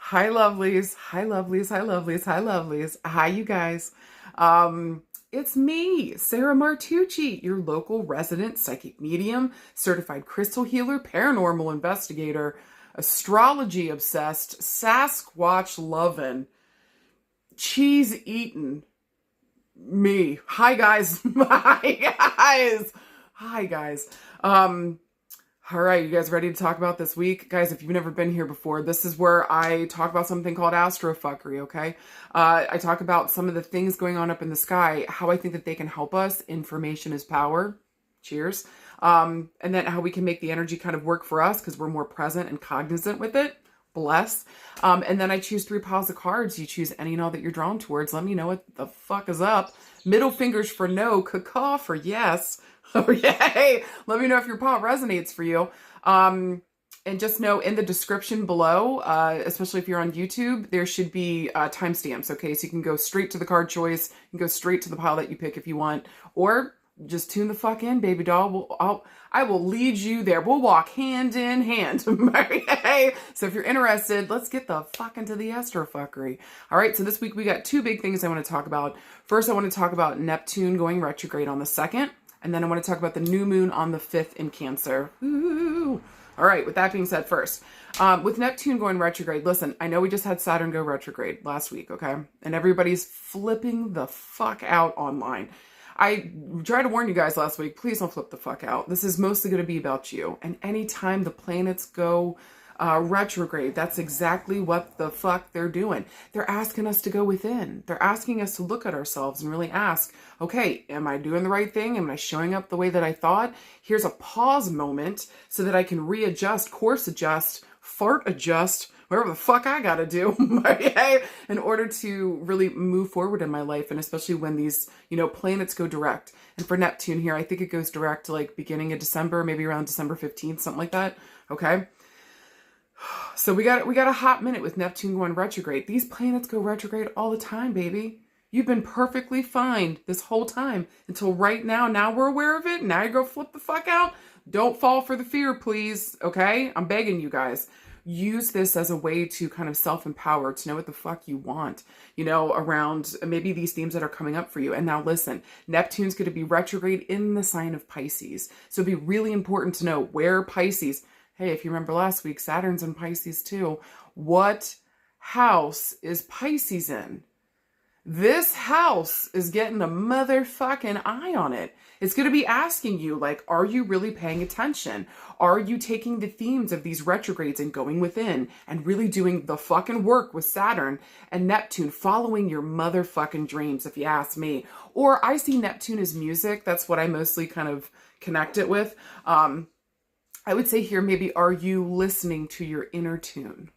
Hi, lovelies. Hi, lovelies. Hi, lovelies. Hi, lovelies. Hi, you guys. It's me, Sarah Martucci, your local resident psychic medium, certified crystal healer, paranormal investigator, astrology obsessed, Sasquatch loving, cheese eating me. Hi, guys. Hi, guys. Hi, guys. Um, all right, you guys ready to talk about this week? Guys, if you've never been here before, this is where I talk about something called astrofuckery, okay? I talk about some of the things going on up in the sky, how I think that they can help us. Information is power. Cheers. And then how we can make the energy kind of work for us because we're more present and cognizant with it. Bless. And then I choose 3 piles of cards. You choose any and all that you're drawn towards. Let me know what the fuck is up. Middle fingers for no, caw for yes. Oh, yay! Let me know if your paw resonates for you. And just know in the description below, especially if you're on YouTube, there should be timestamps, okay? So you can go straight to the card choice, you can go straight to the pile that you pick if you want, or just tune the fuck in, baby doll. I will lead you there. We'll walk hand in hand. Okay? So if you're interested, let's get the fuck into the astrofuckery. All right, so this week we got 2 big things I want to talk about. First, I want to talk about Neptune going retrograde on the 2nd. And then I want to talk about the new moon on the 5th in Cancer. Ooh. All right, with that being said first, with Neptune going retrograde, listen, I know we just had Saturn go retrograde last week, okay? And everybody's flipping the fuck out online. I tried to warn you guys last week, please don't flip the fuck out. This is mostly going to be about you. And anytime the planets go retrograde, that's exactly what the fuck they're doing. They're asking us to go within. They're asking us to look at ourselves and really ask, okay, am I doing the right thing? Am I showing up the way that I thought? Here's a pause moment so that I can readjust, course adjust, fart adjust, whatever the fuck I gotta do, okay, in order to really move forward in my life. And especially when these, planets go direct. And for Neptune here, I think it goes direct like beginning of December, maybe around December 15th, something like that, okay? So we got a hot minute with Neptune going retrograde. These planets go retrograde all the time, baby. You've been perfectly fine this whole time until right now. Now we're aware of it. Now you go flip the fuck out. Don't fall for the fear, please. Okay? I'm begging you guys. Use this as a way to kind of self-empower, to know what the fuck you want, around maybe these themes that are coming up for you. And now listen, Neptune's going to be retrograde in the sign of Pisces. So it'd be really important to know where Pisces. Hey, if you remember last week, Saturn's in Pisces too. What house is Pisces in? This house is getting a motherfucking eye on it. It's going to be asking you, like, are you really paying attention? Are you taking the themes of these retrogrades and going within and really doing the fucking work with Saturn and Neptune, following your motherfucking dreams, if you ask me? Or I see Neptune as music. That's what I mostly kind of connect it with. I would say here, maybe, are you listening to your inner tune?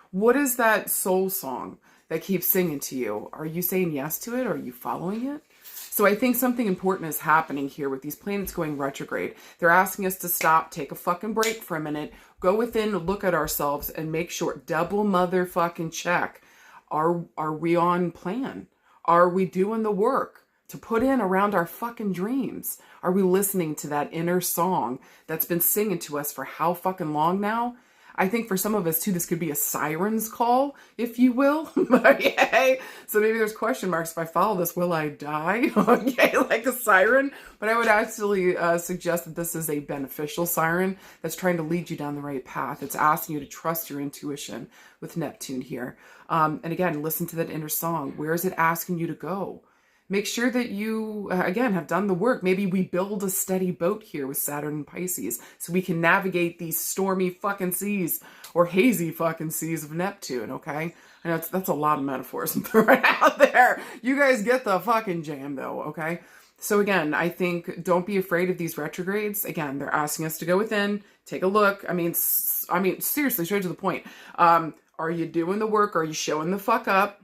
What is that soul song that keeps singing to you? Are you saying yes to it? Are you following it? So I think something important is happening here with these planets going retrograde. They're asking us to stop, take a fucking break for a minute, go within, look at ourselves, and make sure, double motherfucking check. Are we on plan? Are we doing the work to put in around our fucking dreams? Are we listening to that inner song that's been singing to us for how fucking long now? I think for some of us too, this could be a siren's call, if you will. Okay. So maybe there's question marks. If I follow this, will I die? Okay, like a siren. But I would actually suggest that this is a beneficial siren that's trying to lead you down the right path. It's asking you to trust your intuition with Neptune here. And again, listen to that inner song. Where is it asking you to go? Make sure that you, again, have done the work. Maybe we build a steady boat here with Saturn and Pisces so we can navigate these stormy fucking seas or hazy fucking seas of Neptune, okay? I know that's a lot of metaphors I'm throwing out there. You guys get the fucking jam, though, okay? So again, I think don't be afraid of these retrogrades. Again, they're asking us to go within, take a look. I mean, seriously, straight to the point. Are you doing the work? Are you showing the fuck up?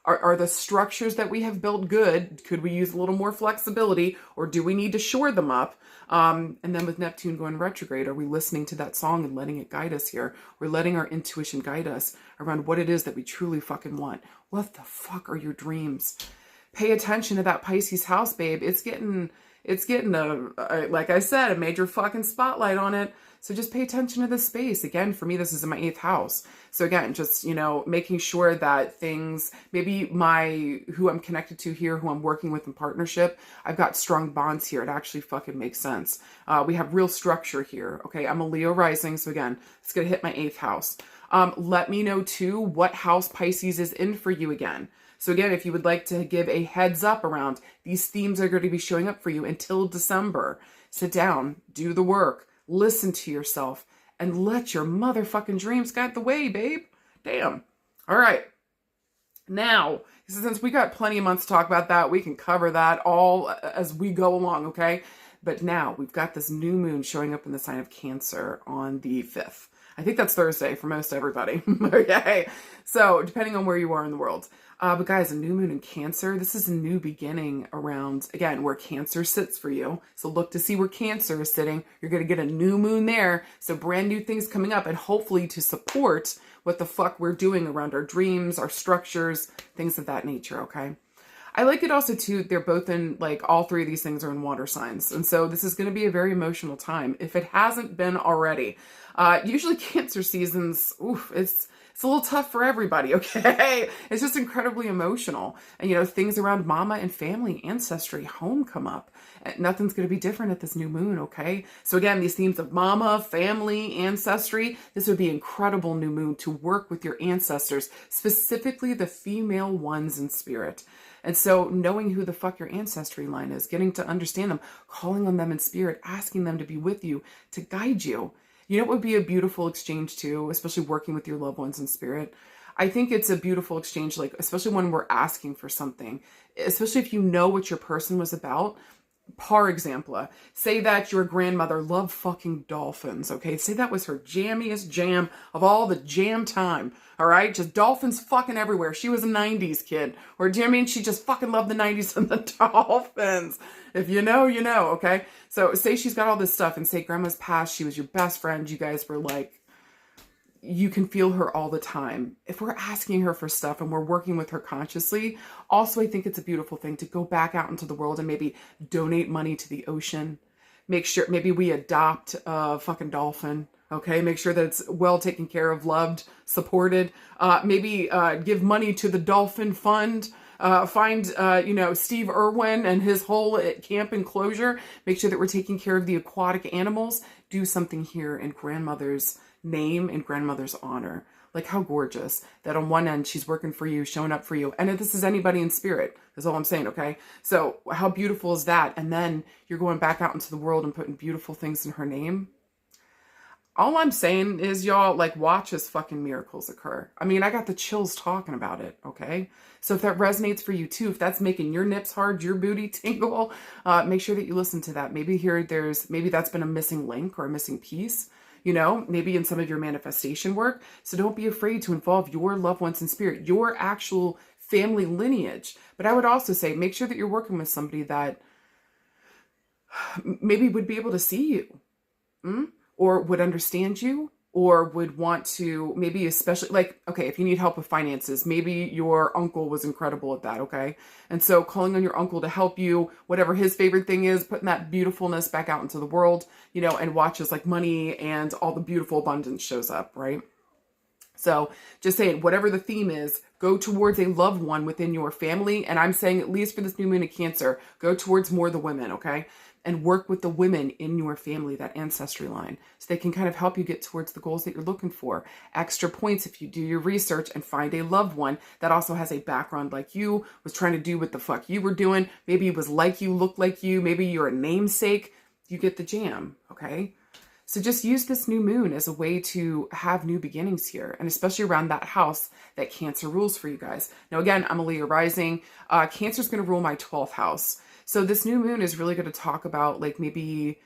Are the structures that we have built good? Could we use a little more flexibility, or do we need to shore them up? And then with Neptune going retrograde, are we listening to that song and letting it guide us here? We're letting our intuition guide us around what it is that we truly fucking want. What the fuck are your dreams? Pay attention to that Pisces house, babe. It's getting It's getting like I said, a major fucking spotlight on it. So just pay attention to this space. Again, for me, this is in my 8th house. So again, just, making sure that things, maybe who I'm connected to here, who I'm working with in partnership, I've got strong bonds here. It actually fucking makes sense. We have real structure here. Okay. I'm a Leo rising. So again, it's going to hit my 8th house. Let me know too, what house Pisces is in for you again. So again, if you would like to give a heads up around these themes are going to be showing up for you until December, sit down, do the work, listen to yourself, and let your motherfucking dreams guide the way, babe. Damn. All right. Now, since we got plenty of months to talk about that, we can cover that all as we go along, okay? But now we've got this new moon showing up in the sign of Cancer on the 5th. I think that's Thursday for most everybody. Okay. So depending on where you are in the world. But guys, a new moon in Cancer, this is a new beginning around, again, where Cancer sits for you. So look to see where Cancer is sitting. You're going to get a new moon there. So brand new things coming up, and hopefully to support what the fuck we're doing around our dreams, our structures, things of that nature. Okay. I like it also too, they're both in, like, all three of these things are in water signs. And so this is going to be a very emotional time, if it hasn't been already. Usually Cancer seasons, it's a little tough for everybody, okay? It's just incredibly emotional. And, things around mama and family, ancestry, home come up. And nothing's going to be different at this new moon, okay? So again, these themes of mama, family, ancestry, this would be an incredible new moon to work with your ancestors, specifically the female ones in spirit. And so knowing who the fuck your ancestry line is, getting to understand them, calling on them in spirit, asking them to be with you, to guide you. You know what would be a beautiful exchange too, especially working with your loved ones in spirit? I think it's a beautiful exchange, like, especially when we're asking for something, especially if you know what your person was about. Par example, say that your grandmother loved fucking dolphins, okay? Say that was her jammiest jam of all the jam time, all right? Just dolphins fucking everywhere. She was a 90s kid. Or do you know what I mean? She just fucking loved the 90s and the dolphins. If you know, you know, okay? So say she's got all this stuff, and say grandma's passed, she was your best friend, you guys were like, you can feel her all the time. If we're asking her for stuff and we're working with her consciously, also I think it's a beautiful thing to go back out into the world and maybe donate money to the ocean. Make sure, maybe we adopt a fucking dolphin, okay? Make sure that it's well taken care of, loved, supported. Maybe give money to the dolphin fund. Find, Steve Irwin and his whole camp enclosure. Make sure that we're taking care of the aquatic animals. Do something here in grandmother's name and grandmother's honor. Like, how gorgeous that on one end she's working for you, showing up for you, and if this is anybody in spirit, is all I'm saying, okay? So how beautiful is that? And then you're going back out into the world and putting beautiful things in her name. All I'm saying is, y'all, like, watch as fucking miracles occur. I mean, I got the chills talking about it, okay? So if that resonates for you too, if that's making your nips hard, your booty tingle, make sure that you listen to that. Maybe maybe that's been a missing link or a missing piece, maybe in some of your manifestation work. So don't be afraid to involve your loved ones in spirit, your actual family lineage. But I would also say, make sure that you're working with somebody that maybe would be able to see you, or would understand you, or would want to, maybe especially, like, okay, if you need help with finances, maybe your uncle was incredible at that, okay? And so calling on your uncle to help you, whatever his favorite thing is, putting that beautifulness back out into the world, and watch as, like, money and all the beautiful abundance shows up, right? So just saying, whatever the theme is, go towards a loved one within your family. And I'm saying, at least for this new moon of Cancer, go towards more the women, okay? And work with the women in your family, that ancestry line, so they can kind of help you get towards the goals that you're looking for. Extra points if you do your research and find a loved one that also has a background like you, was trying to do what the fuck you were doing. Maybe it was like you, looked like you. Maybe you're a namesake. You get the jam, okay? So just use this new moon as a way to have new beginnings here, and especially around that house that Cancer rules for you guys. Now, again, I'm a Leo rising. Cancer's going to rule my 12th house. So this new moon is really going to talk about, like, maybe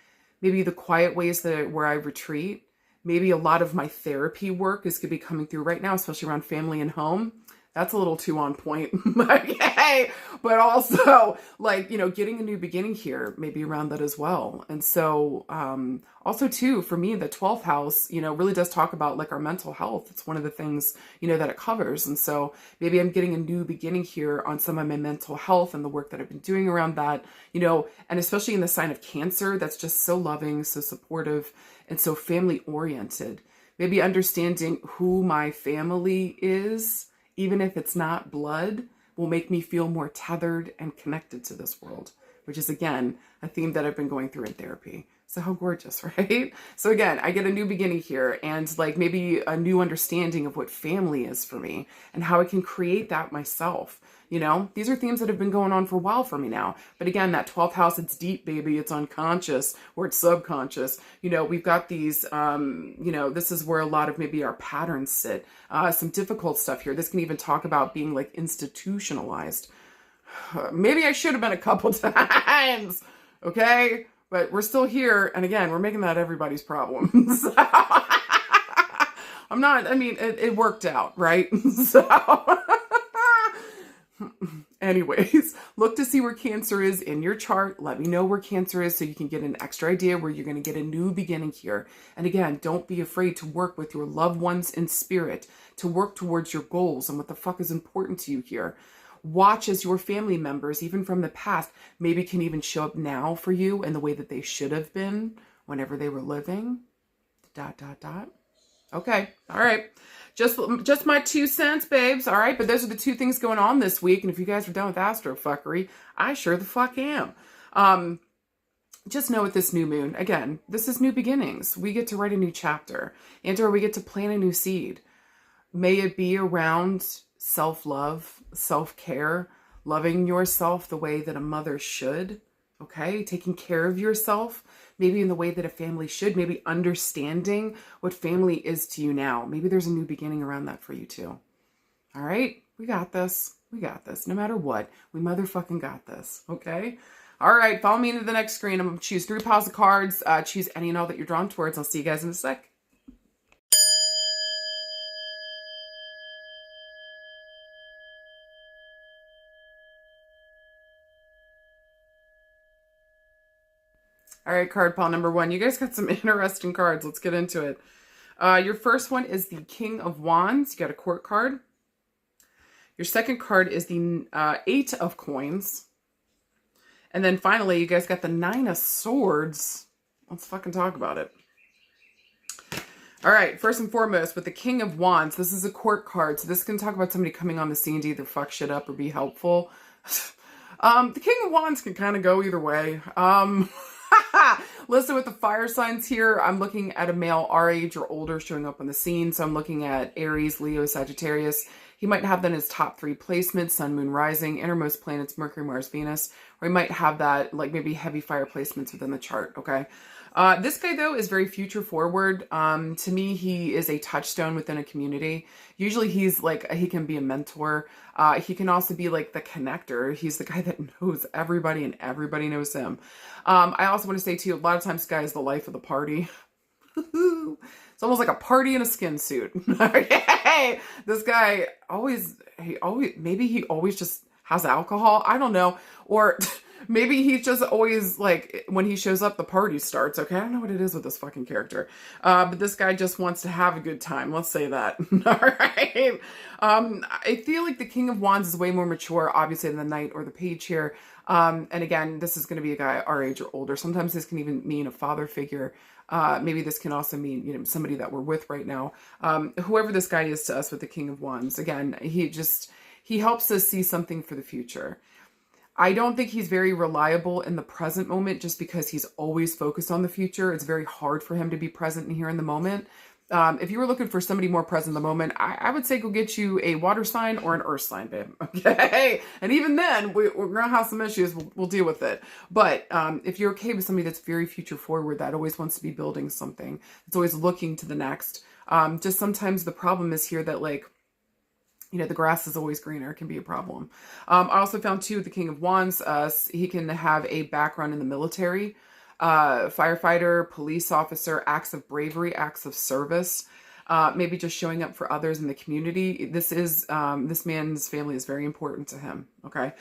the quiet ways where I retreat. Maybe a lot of my therapy work is going to be coming through right now, especially around family and home. That's a little too on point. Okay. But also, like, getting a new beginning here, maybe around that as well. And so, also too, for me, the 12th house, really does talk about like our mental health. It's one of the things, that it covers. And so maybe I'm getting a new beginning here on some of my mental health and the work that I've been doing around that, and especially in the sign of Cancer, that's just so loving, so supportive, and so family oriented. Maybe understanding who my family is, even if it's not blood, will make me feel more tethered and connected to this world, which is, again, a theme that I've been going through in therapy. So how gorgeous, right? So again, I get a new beginning here, and like maybe a new understanding of what family is for me and how I can create that myself. These are themes that have been going on for a while for me now. But again, that 12th house, it's deep, baby. It's unconscious or it's subconscious. We've got these, this is where a lot of maybe our patterns sit. Some difficult stuff here. This can even talk about being like institutionalized. Maybe I should have been a couple times. Okay. But we're still here. And again, we're making that everybody's problem. So, it worked out, right? So anyways, look to see where Cancer is in your chart. Let me know where Cancer is so you can get an extra idea where you're going to get a new beginning here. And again, don't be afraid to work with your loved ones in spirit, to work towards your goals and what the fuck is important to you here. Watch as your family members, even from the past, maybe can even show up now for you in the way that they should have been whenever they were living. ... Okay. All right. Just my 2 cents, babes. All right. But those are the 2 things going on this week. And if you guys are done with astrofuckery, I sure the fuck am. Just know with this new moon, again, this is new beginnings. We get to write a new chapter, or we get to plant a new seed. May it be around self-love, self-care, loving yourself the way that a mother should. Okay. Taking care of yourself. Maybe in the way that a family should, maybe understanding what family is to you now. Maybe there's a new beginning around that for you too. All right, we got this. We got this. No matter what, we motherfucking got this, okay? All right, follow me into the next screen. I'm gonna choose 3 piles of cards. Choose any and all that you're drawn towards. I'll see you guys in a sec. All right, card pile number 1. You guys got some interesting cards. Let's get into it. Your first one is the King of Wands. You got a court card. Your second card is the 8 of Coins. And then finally, you guys got the 9 of Swords. Let's fucking talk about it. All right, first and foremost, with the King of Wands, this is a court card. So this can talk about somebody coming on the scene to either fuck shit up or be helpful. The King of Wands can kind of go either way. Listen, with the fire signs here, I'm looking at a male our age or older showing up on the scene. So I'm looking at Aries, Leo, Sagittarius. He might have that in his top 3 placements: Sun, Moon, Rising, innermost planets, Mercury, Mars, Venus. Or he might have that like maybe heavy fire placements within the chart, okay? This guy, though, is very future forward. To me, he is a touchstone within a community. Usually he's like, he can be a mentor. He can also be like the connector. He's the guy that knows everybody and everybody knows him. I also want to say to you, a lot of times, guy is the life of the party. It's almost like a party in a skin suit. Okay. This guy maybe he always just has alcohol. I don't know. Or maybe he's just always like, when he shows up, the party starts. Okay. I don't know what it is with this fucking character. But this guy just wants to have a good time. Let's say that. All right. I feel like the King of Wands is way more mature, obviously, than the Knight or the Page here. And again, this is going to be a guy our age or older. Sometimes this can even mean a father figure. Maybe this can also mean, somebody that we're with right now. Whoever this guy is to us with the King of Wands, again, he helps us see something for the future. I don't think he's very reliable in the present moment just because he's always focused on the future. It's very hard for him to be present here in the moment. If you were looking for somebody more present in the moment, I would say go get you a water sign or an earth sign, babe. Okay. And even then we're going to have some issues. We'll deal with it. But, if you're okay with somebody that's very future forward, that always wants to be building something, it's always looking to the next. Just sometimes the problem is here that like, the grass is always greener can be a problem. I also found too, the King of Wands, he can have a background in the military, firefighter, police officer, acts of bravery, acts of service. maybe just showing up for others in the community. This man's family is very important to him. Okay.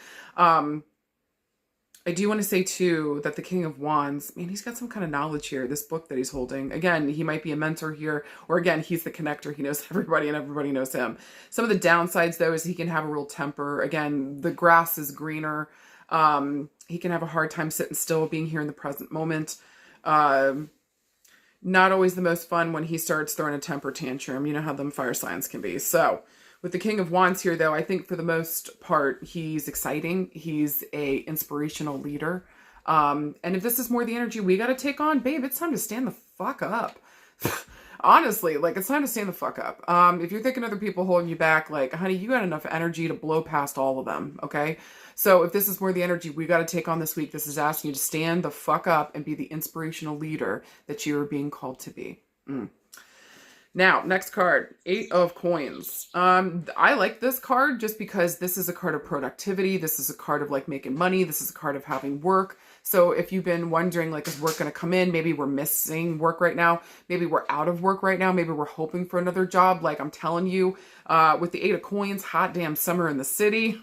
I do want to say too that the King of Wands, man, he's got some kind of knowledge here. This book that he's holding, again, he might be a mentor here, or again, he's the connector. He knows everybody and everybody knows him. Some of the downsides though is he can have a real temper. Again, the grass is greener. He can have a hard time sitting still, being here in the present moment. Not always the most fun when he starts throwing a temper tantrum. You know how them fire signs can be. So with the King of Wands here, though, I think for the most part, he's exciting. He's a inspirational leader. And if this is more the energy we got to take on, babe, it's time to stand the fuck up. Honestly, like, it's time to stand the fuck up. If you're thinking other people holding you back, like, honey, you got enough energy to blow past all of them, okay? So if this is more the energy we got to take on this week, this is asking you to stand the fuck up and be the inspirational leader that you're being called to be. Now, next card, 8 of Coins. I like this card just because this is a card of productivity. This is a card of like making money. This is a card of having work. So if you've been wondering, like, is work going to come in? Maybe we're missing work right now. Maybe we're out of work right now. Maybe we're hoping for another job. Like I'm telling you, with the 8 of Coins, hot damn summer in the city.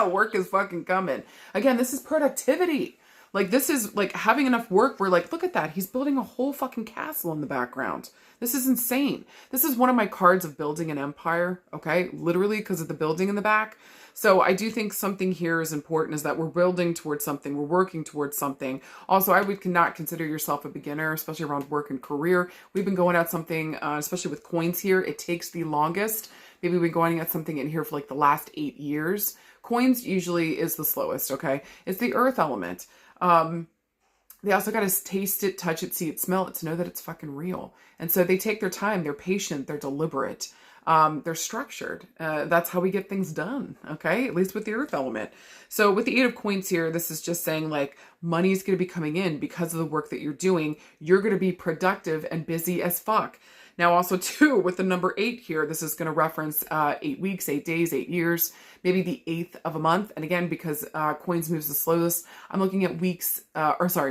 Work is fucking coming. Again, this is productivity. Like, this is like having enough work. We're like, look at that. He's building a whole fucking castle in the background. This is insane. This is one of my cards of building an empire. Okay. Literally because of the building in the back. So I do think something here is important, is that we're building towards something. We're working towards something. Also, I would not consider yourself a beginner, especially around work and career. We've been going at something, especially with coins here. It takes the longest. Maybe we've been going at something in here for like the last 8 years. Coins usually is the slowest. Okay. It's the earth element. They also got to taste it, touch it, see it, smell it to know that it's fucking real. And so they take their time. They're patient. They're deliberate. They're structured. That's how we get things done. Okay. At least with the earth element. So with the 8 of Coins here, this is just saying like money's going to be coming in because of the work that you're doing. You're going to be productive and busy as fuck. Now also too, with the number 8 here, this is going to reference 8 weeks, 8 days, 8 years, maybe the 8th of a month. And again, because coins moves the slowest, I'm looking at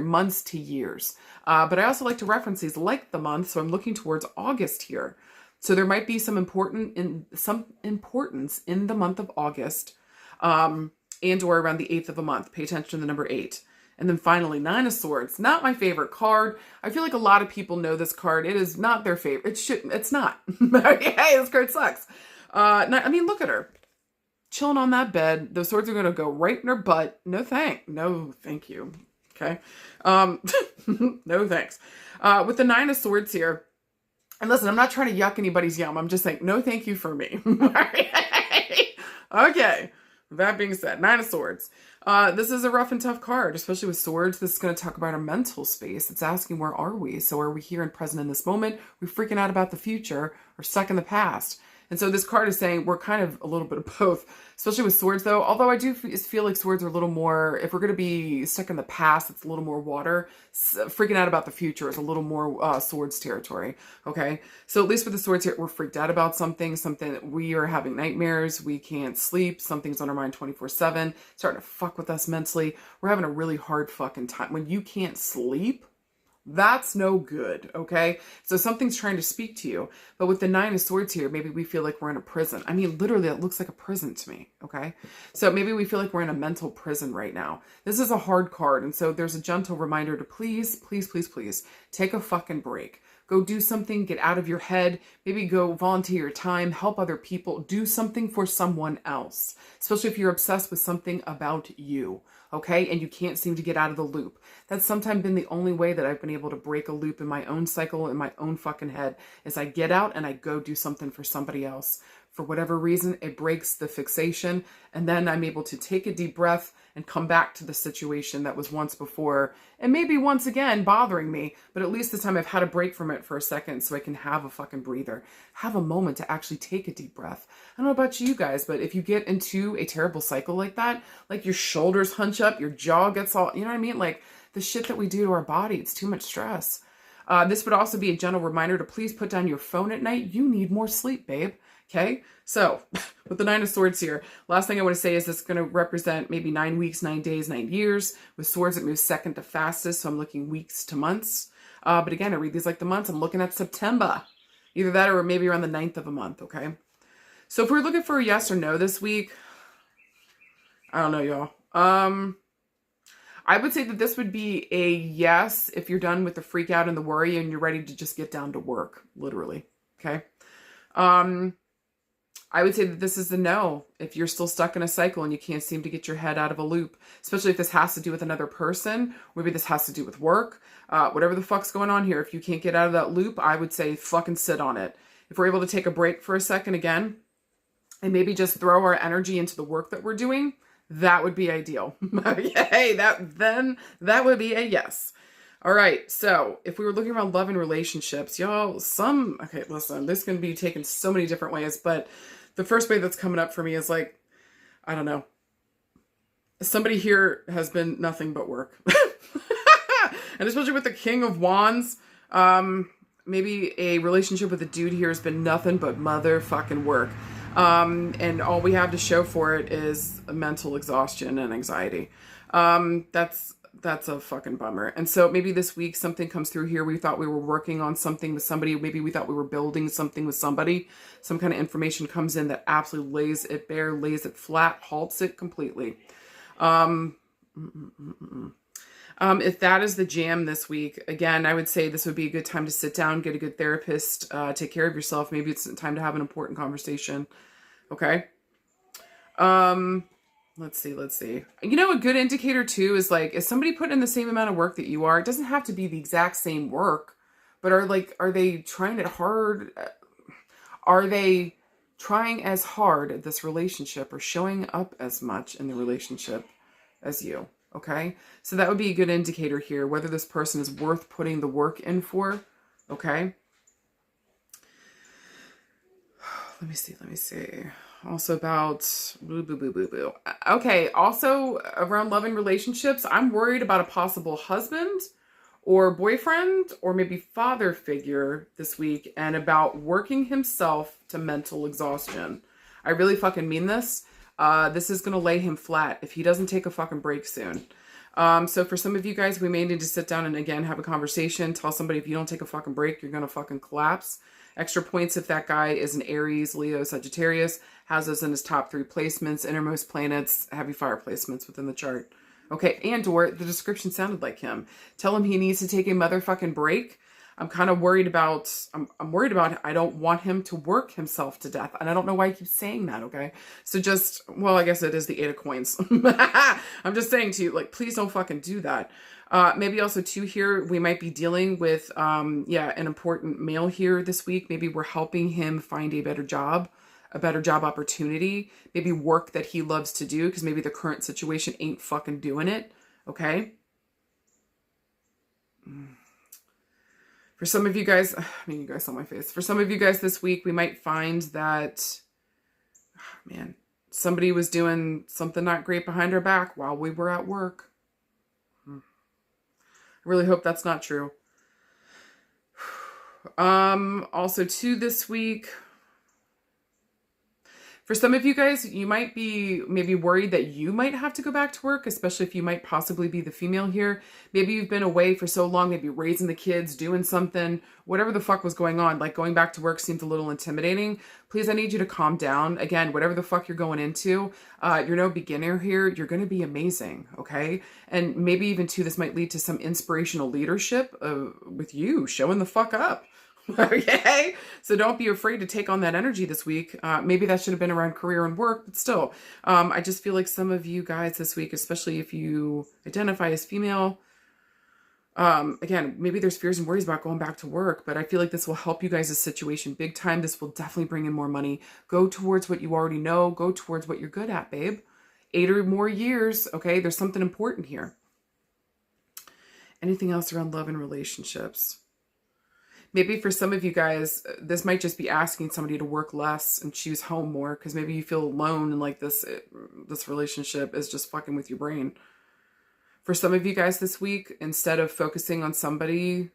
months to years. But I also like to reference these like the month. So I'm looking towards August here. So there might be some importance in the month of August, and or around the 8th of a month. Pay attention to the number 8. And then finally, 9 of Swords, not my favorite card. I feel like a lot of people know this card. It is not their favorite. It's not. Hey, this card sucks. I mean, look at her. Chilling on that bed. Those swords are going to go right in her butt. No thank you. Okay. No thanks. With the 9 of Swords here, and listen, I'm not trying to yuck anybody's yum. I'm just saying, no thank you for me. Okay. That being said, 9 of Swords. This is a rough and tough card, especially with swords. This is going to talk about our mental space. It's asking, where are we? So are we here and present in this moment? Are we freaking out about the future or stuck in the past? And so this card is saying we're kind of a little bit of both, especially with swords though. Although I do feel like swords are a little more, if we're going to be stuck in the past, it's a little more water. Freaking out about the future is a little more swords territory. Okay. So at least with the swords here, we're freaked out about something that we are having nightmares. We can't sleep. Something's on our mind 24/7, starting to fuck with us mentally. We're having a really hard fucking time. When you can't sleep, that's no good, okay? So something's trying to speak to you. But with the 9 of Swords here, maybe we feel like we're in a prison. I mean, literally, it looks like a prison to me, okay? So maybe we feel like we're in a mental prison right now. This is a hard card, and so there's a gentle reminder to please, please, please, please take a fucking break. Go do something, get out of your head, maybe go volunteer your time, help other people, do something for someone else, especially if you're obsessed with something about you, okay? And you can't seem to get out of the loop. That's sometimes been the only way that I've been able to break a loop in my own cycle, in my own fucking head, is I get out and I go do something for somebody else. For whatever reason, it breaks the fixation, and then I'm able to take a deep breath and come back to the situation that was once before, and maybe once again bothering me, but at least this time I've had a break from it for a second so I can have a fucking breather, have a moment to actually take a deep breath. I don't know about you guys, but if you get into a terrible cycle like that, like your shoulders hunch up, your jaw gets all, you know what I mean? Like the shit that we do to our body, it's too much stress. This would also be a gentle reminder to please put down your phone at night. You need more sleep, babe. Okay, so with the 9 of Swords here, last thing I want to say is this is going to represent maybe 9 weeks, 9 days, 9 years. With swords, it moves second to fastest, so I'm looking weeks to months. But again, I read these like the months. I'm looking at September. Either that or maybe around the 9th of a month, okay? So if we're looking for a yes or no this week, I don't know, y'all. I would say that this would be a yes if you're done with the freak out and the worry and you're ready to just get down to work, literally, okay? I would say that this is the no if you're still stuck in a cycle and you can't seem to get your head out of a loop, especially if this has to do with another person. Maybe this has to do with work, whatever the fuck's going on here. If you can't get out of that loop, I would say fucking sit on it. If we're able to take a break for a second again and maybe just throw our energy into the work that we're doing, that would be ideal. Okay, that would be a yes. All right, so if we were looking around love and relationships, y'all, okay, listen, this can be taken so many different ways, but the first way that's coming up for me is like, I don't know. Somebody here has been nothing but work. And especially with the King of Wands, maybe a relationship with a dude here has been nothing but motherfucking work. And all we have to show for it is mental exhaustion and anxiety. That's a fucking bummer. And so maybe this week something comes through here. We thought we were working on something with somebody. Maybe we thought we were building something with somebody. Some kind of information comes in that absolutely lays it bare, lays it flat, halts it completely. If that is the jam this week, again, I would say this would be a good time to sit down, get a good therapist, take care of yourself. Maybe it's time to have an important conversation. Okay. Let's see. You know, a good indicator too is like, is somebody putting in the same amount of work that you are? It doesn't have to be the exact same work, but are they trying it hard? Are they trying as hard at this relationship or showing up as much in the relationship as you? Okay. So that would be a good indicator here, whether this person is worth putting the work in for. Okay. Let me see. Also about boo. Okay. Also around love and relationships, I'm worried about a possible husband or boyfriend or maybe father figure this week and about working himself to mental exhaustion. I really fucking mean this. This is going to lay him flat if he doesn't take a fucking break soon. So for some of you guys, we may need to sit down and again, have a conversation, tell somebody if you don't take a fucking break, you're going to fucking collapse. Extra points if that guy is an Aries, Leo, Sagittarius, has us in his top 3 placements, innermost planets, heavy fire placements within the chart. Okay, and/or the description sounded like him. Tell him he needs to take a motherfucking break. I'm kind of worried about, I'm worried about, I don't want him to work himself to death. And I don't know why I keep saying that, okay? So just, well, I guess it is the 8 of coins. I'm just saying to you, like, please don't fucking do that. Maybe also too here, we might be dealing with, an important male here this week. Maybe we're helping him find a better job opportunity, maybe work that he loves to do, because maybe the current situation ain't fucking doing it, okay? For some of you guys, you guys saw my face. For some of you guys this week, we might find that, somebody was doing something not great behind our back while we were at work. I really hope that's not true. Also too this week, for some of you guys, you might be maybe worried that you might have to go back to work, especially if you might possibly be the female here. Maybe you've been away for so long, maybe raising the kids, doing something, whatever the fuck was going on. Like going back to work seemed a little intimidating. Please, I need you to calm down. Again, whatever the fuck you're going into, you're no beginner here. You're going to be amazing, okay? And maybe even too, this might lead to some inspirational leadership with you showing the fuck up. Okay, so don't be afraid to take on that energy this week. Maybe that should have been around career and work, but still, I just feel like some of you guys this week, especially if you identify as female, again, maybe there's fears and worries about going back to work, but I feel like this will help you guys' situation big time. This will definitely bring in more money. Go towards what you already know. Go towards what you're good at, babe. 8 or more years, okay? There's something important here. Anything else around love and relationships? Maybe for some of you guys, this might just be asking somebody to work less and choose home more, because maybe you feel alone and like this relationship is just fucking with your brain. For some of you guys this week, instead of focusing on somebody,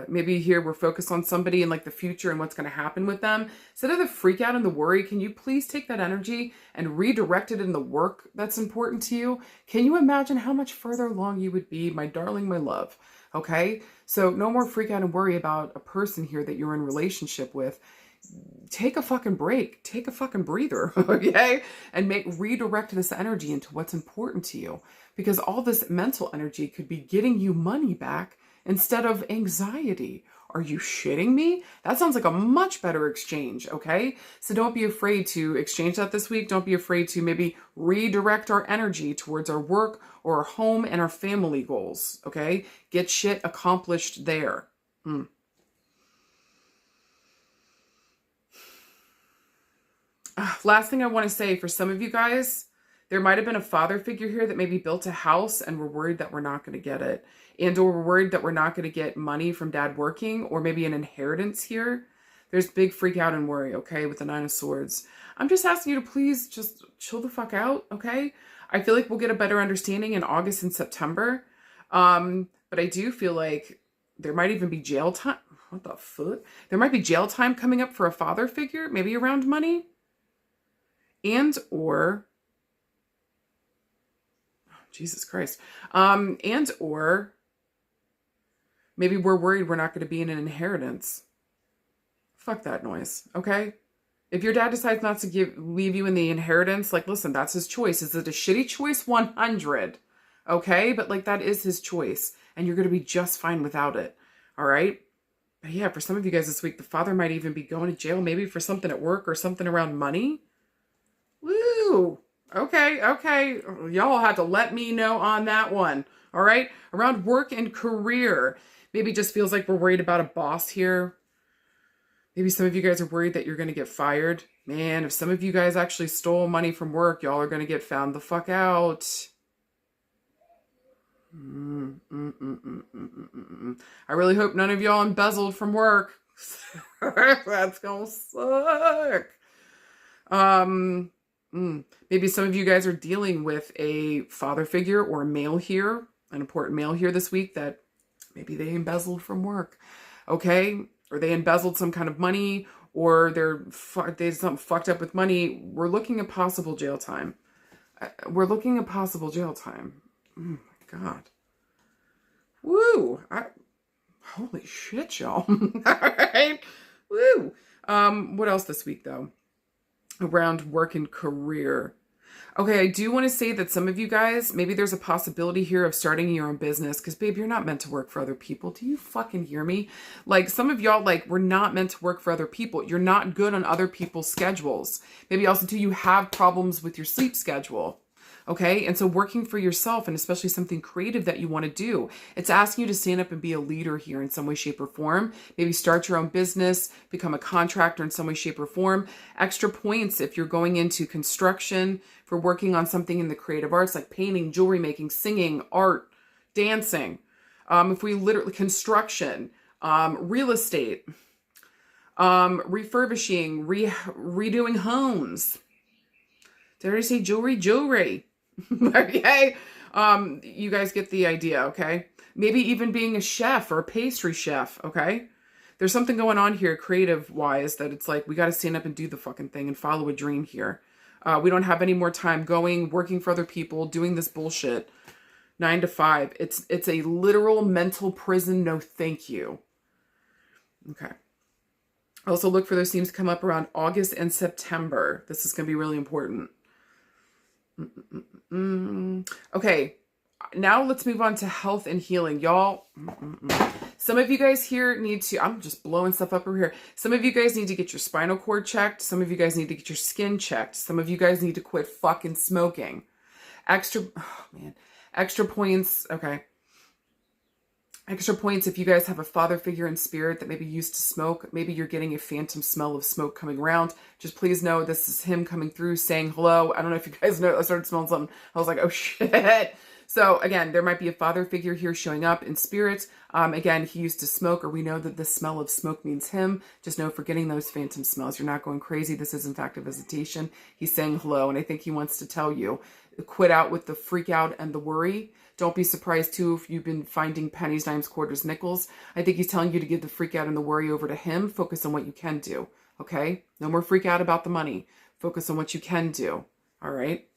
maybe here we're focused on somebody and like the future and what's going to happen with them. Instead of the freak out and the worry, can you please take that energy and redirect it in the work that's important to you? Can you imagine how much further along you would be, my darling, my love? Okay? So no more freak out and worry about a person here that you're in relationship with. Take a fucking break. Take a fucking breather, okay? And redirect this energy into what's important to you. Because all this mental energy could be getting you money back instead of anxiety. Are you shitting me? That sounds like a much better exchange, okay? So don't be afraid to exchange that this week. Don't be afraid to maybe redirect our energy towards our work or our home and our family goals, okay? Get shit accomplished there. Last thing I want to say, for some of you guys, there might have been a father figure here that maybe built a house and we're worried that we're not going to get it. And or we're worried that we're not going to get money from dad working, or maybe an inheritance here. There's big freak out and worry, okay, with the Nine of Swords. I'm just asking you to please just chill the fuck out, okay? I feel like we'll get a better understanding in August and September. But I do feel like there might even be jail time. What the fuck? There might be jail time coming up for a father figure, maybe around money. And or, Jesus Christ, and or maybe we're worried we're not going to be in an inheritance. Fuck that noise, okay? If your dad decides not to leave you in the inheritance, like, listen, that's his choice. Is it a shitty choice? 100, okay? But like, that is his choice, and you're going to be just fine without it, all right? But yeah, for some of you guys this week, the father might even be going to jail, maybe for something at work or something around money. Woo! Okay. Y'all have to let me know on that one. All right? Around work and career. Maybe just feels like we're worried about a boss here. Maybe some of you guys are worried that you're going to get fired. Man, if some of you guys actually stole money from work, y'all are going to get found the fuck out. I really hope none of y'all embezzled from work. That's going to suck. Maybe some of you guys are dealing with a father figure or a male here, an important male here this week that maybe they embezzled from work, okay? Or they embezzled some kind of money, or they did something fucked up with money. We're looking at possible jail time. Oh my God. Woo! Holy shit, y'all. All right. Woo! What else this week, though? Around work and career. Okay, I do want to say that some of you guys, maybe there's a possibility here of starting your own business, because babe, you're not meant to work for other people. Do you fucking hear me? Like, some of y'all, like, we're not meant to work for other people. You're not good on other people's schedules. Maybe also too, you have problems with your sleep schedule. Okay, and so working for yourself, and especially something creative that you want to do, it's asking you to stand up and be a leader here in some way, shape, or form. Maybe start your own business, become a contractor in some way, shape, or form. Extra points if you're going into construction, for working on something in the creative arts, like painting, jewelry making, singing, art, dancing. If we literally, construction, real estate, refurbishing, redoing homes. Did I already say jewelry? Okay. You guys get the idea, okay? Maybe even being a chef or a pastry chef, okay? There's something going on here creative-wise that it's like, we got to stand up and do the fucking thing and follow a dream here. We don't have any more time working for other people, doing this bullshit. 9 to 5. It's a literal mental prison, no thank you. Okay. Also look for those themes to come up around August and September. This is going to be really important. Okay, now let's move on to health and healing. Y'all, some of you guys here need to, I'm just blowing stuff up over here. Some of you guys need to get your spinal cord checked. Some of you guys need to get your skin checked. Some of you guys need to quit fucking smoking. Extra points, okay. Extra points if you guys have a father figure in spirit that maybe used to smoke. Maybe you're getting a phantom smell of smoke coming around. Just please know this is him coming through saying hello. I don't know if you guys know, I started smelling something. I was like, oh shit. So again, there might be a father figure here showing up in spirit. Again, he used to smoke, or we know that the smell of smoke means him. Just know, for getting those phantom smells, you're not going crazy. This is in fact a visitation. He's saying hello, and I think he wants to tell you, quit out with the freak out and the worry. Don't be surprised too if you've been finding pennies, dimes, quarters, nickels. I think he's telling you to give the freak out and the worry over to him. Focus on what you can do, okay? No more freak out about the money. Focus on what you can do, all right?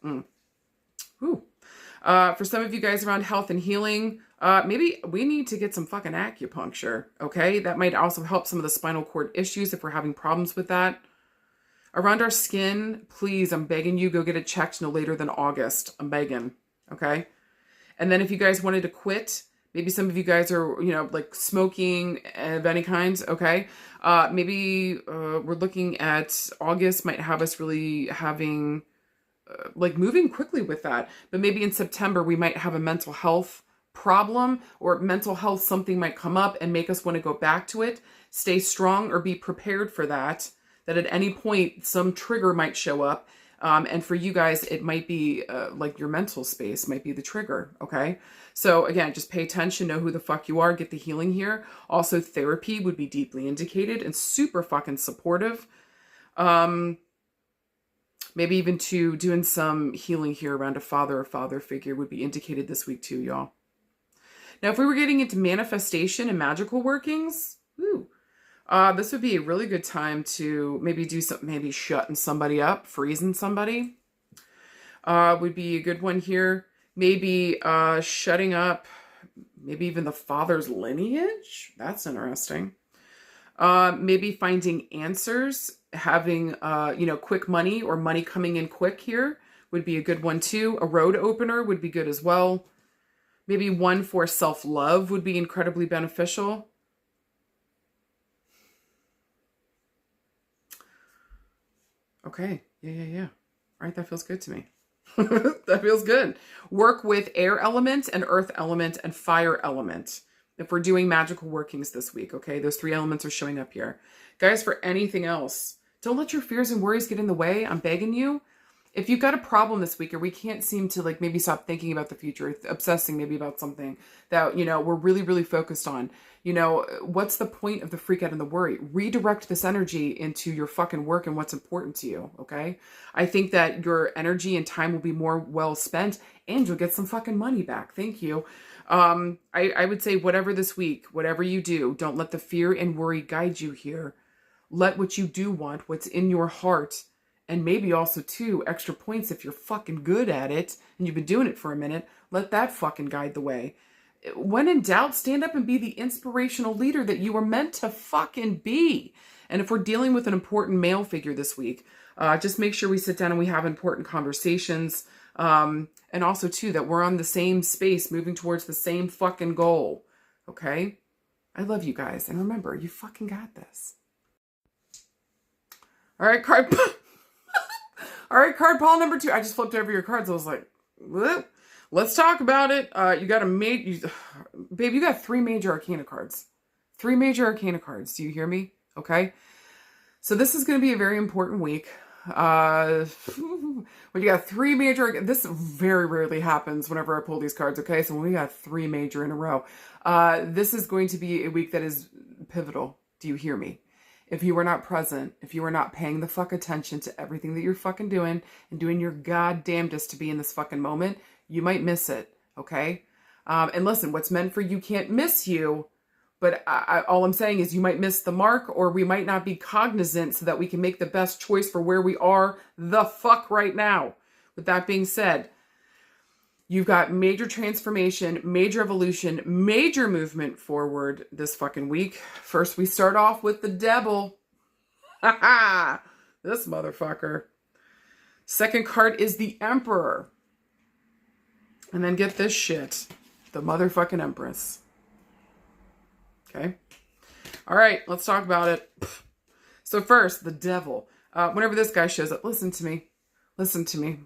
Whew. For some of you guys around health and healing, Maybe we need to get some fucking acupuncture, okay? That might also help some of the spinal cord issues if we're having problems with that. Around our skin, please, I'm begging you, go get it checked no later than August. I'm begging, okay? And then if you guys wanted to quit, maybe some of you guys are, like smoking of any kind, okay? Maybe we're looking at August might have us really having, like moving quickly with that. But maybe in September, we might have a mental health problem or mental health, something might come up and make us want to go back to it. Stay strong or be prepared for that at any point, some trigger might show up. And for you guys, it might be like your mental space might be the trigger, okay? So again, just pay attention, know who the fuck you are, get the healing here. Also, therapy would be deeply indicated and super fucking supportive. Maybe even to doing some healing here around a father or father figure would be indicated this week too, y'all. Now, if we were getting into manifestation and magical workings, this would be a really good time to maybe do something, maybe shutting somebody up, freezing somebody. Would be a good one here. Maybe shutting up, maybe even the father's lineage. That's interesting. Maybe finding answers, having, quick money or money coming in quick here would be a good one too. A road opener would be good as well. Maybe one for self-love would be incredibly beneficial. Okay. Yeah. All right. That feels good to me. That feels good. Work with air element and earth element and fire element. If we're doing magical workings this week, okay? Those 3 elements are showing up here. Guys, for anything else, don't let your fears and worries get in the way. I'm begging you. If you've got a problem this week or we can't seem to like maybe stop thinking about the future, obsessing maybe about something that, we're really, really focused on, what's the point of the freak out and the worry? Redirect this energy into your fucking work and what's important to you, okay? I think that your energy and time will be more well spent and you'll get some fucking money back. Thank you. I would say whatever this week, whatever you do, don't let the fear and worry guide you here. Let what you do want, what's in your heart, and maybe also too, extra points if you're fucking good at it and you've been doing it for a minute, let that fucking guide the way. When in doubt, stand up and be the inspirational leader that you were meant to fucking be. And if we're dealing with an important male figure this week, just make sure we sit down and we have important conversations. And also too, that we're on the same space, moving towards the same fucking goal. Okay? I love you guys. And remember, you fucking got this. All right, card. All right, card pile number 2. I just flipped over your cards. I was like, what? Let's talk about it. You got babe, you got 3 major arcana cards. 3 major arcana cards. Do you hear me? Okay. So this is going to be a very important week. When you got 3 major, this very rarely happens whenever I pull these cards. Okay. So when we got 3 major in a row, this is going to be a week that is pivotal. Do you hear me? If you are not present, if you are not paying the fuck attention to everything that you're fucking doing and doing your goddamnedest to be in this fucking moment, you might miss it, okay? And listen, what's meant for you can't miss you, but all I'm saying is you might miss the mark or we might not be cognizant so that we can make the best choice for where we are the fuck right now. With that being said, you've got major transformation, major evolution, major movement forward this fucking week. First, we start off with the devil. Ha ha! This motherfucker. Second card is the Emperor. And then get this shit. The motherfucking Empress. Okay? All right, let's talk about it. So first, the devil. Whenever this guy shows up, listen to me. Listen to me.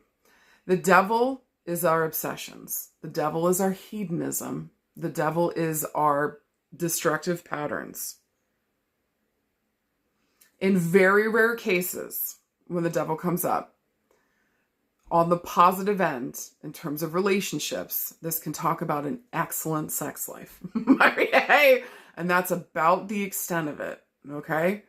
The devil is our obsessions. The devil is our hedonism. The devil is our destructive patterns. In very rare cases, when the devil comes up, on the positive end, in terms of relationships, this can talk about an excellent sex life. And that's about the extent of it, okay?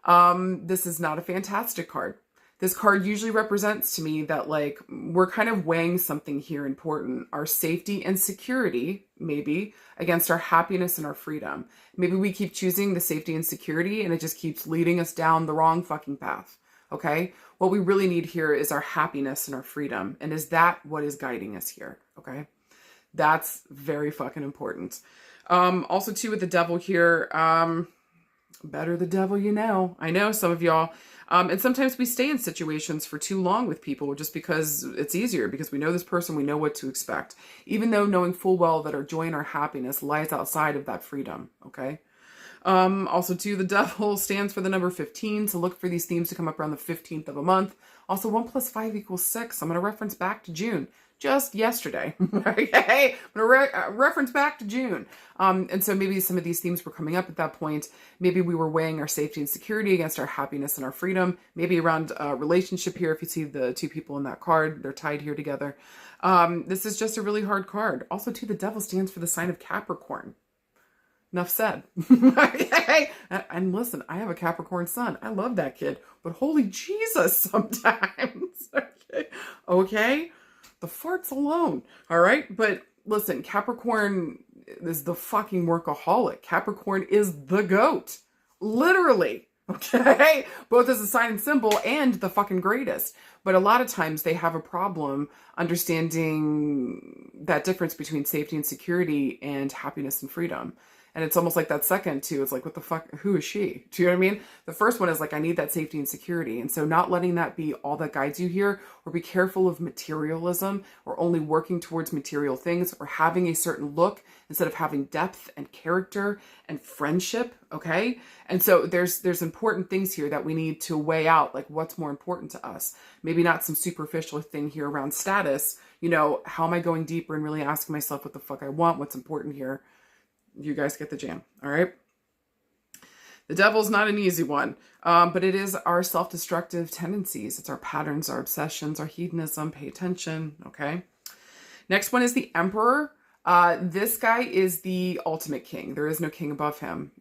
This is not a fantastic card. This card usually represents to me that like we're kind of weighing something here important. Our safety and security, maybe, against our happiness and our freedom. Maybe we keep choosing the safety and security and it just keeps leading us down the wrong fucking path. Okay? What we really need here is our happiness and our freedom. And is that what is guiding us here? Okay? That's very fucking important. Also too with the devil here, better the devil you know. I know some of y'all. And sometimes we stay in situations for too long with people just because it's easier, because we know this person, we know what to expect, even though knowing full well that our joy and our happiness lies outside of that freedom, okay? Also too, the devil stands for the number 15, so look for these themes to come up around the 15th of a month. Also, 1 + 5 = 6. I'm going to reference back to June. Just yesterday. Okay? I'm going to reference back to June. And so maybe some of these themes were coming up at that point. Maybe we were weighing our safety and security against our happiness and our freedom. Maybe around a relationship here, if you see the two people in that card, they're tied here together. This is just a really hard card. Also, too, the devil stands for the sign of Capricorn. Enough said. Okay? And listen, I have a Capricorn sun. I love that kid. But holy Jesus sometimes. Okay? The farts alone. All right? But listen, Capricorn is the fucking workaholic. Capricorn is the goat. Literally. Okay? Both as a sign and symbol and the fucking greatest. But a lot of times they have a problem understanding that difference between safety and security and happiness and freedom. And it's almost like that second too. It's like, what the fuck? Who is she? Do you know what I mean? The first one is like, I need that safety and security. And so not letting that be all that guides you here, or be careful of materialism, or only working towards material things, or having a certain look instead of having depth and character and friendship. Okay. And so there's important things here that we need to weigh out, like what's more important to us. Maybe not some superficial thing here around status. You know, how am I going deeper and really asking myself what the fuck I want? What's important here? You guys get the jam. All right. The devil's not an easy one, but it is our self-destructive tendencies. It's our patterns, our obsessions, our hedonism. Pay attention. Okay. Next one is the emperor. This guy is the ultimate king. There is no king above him.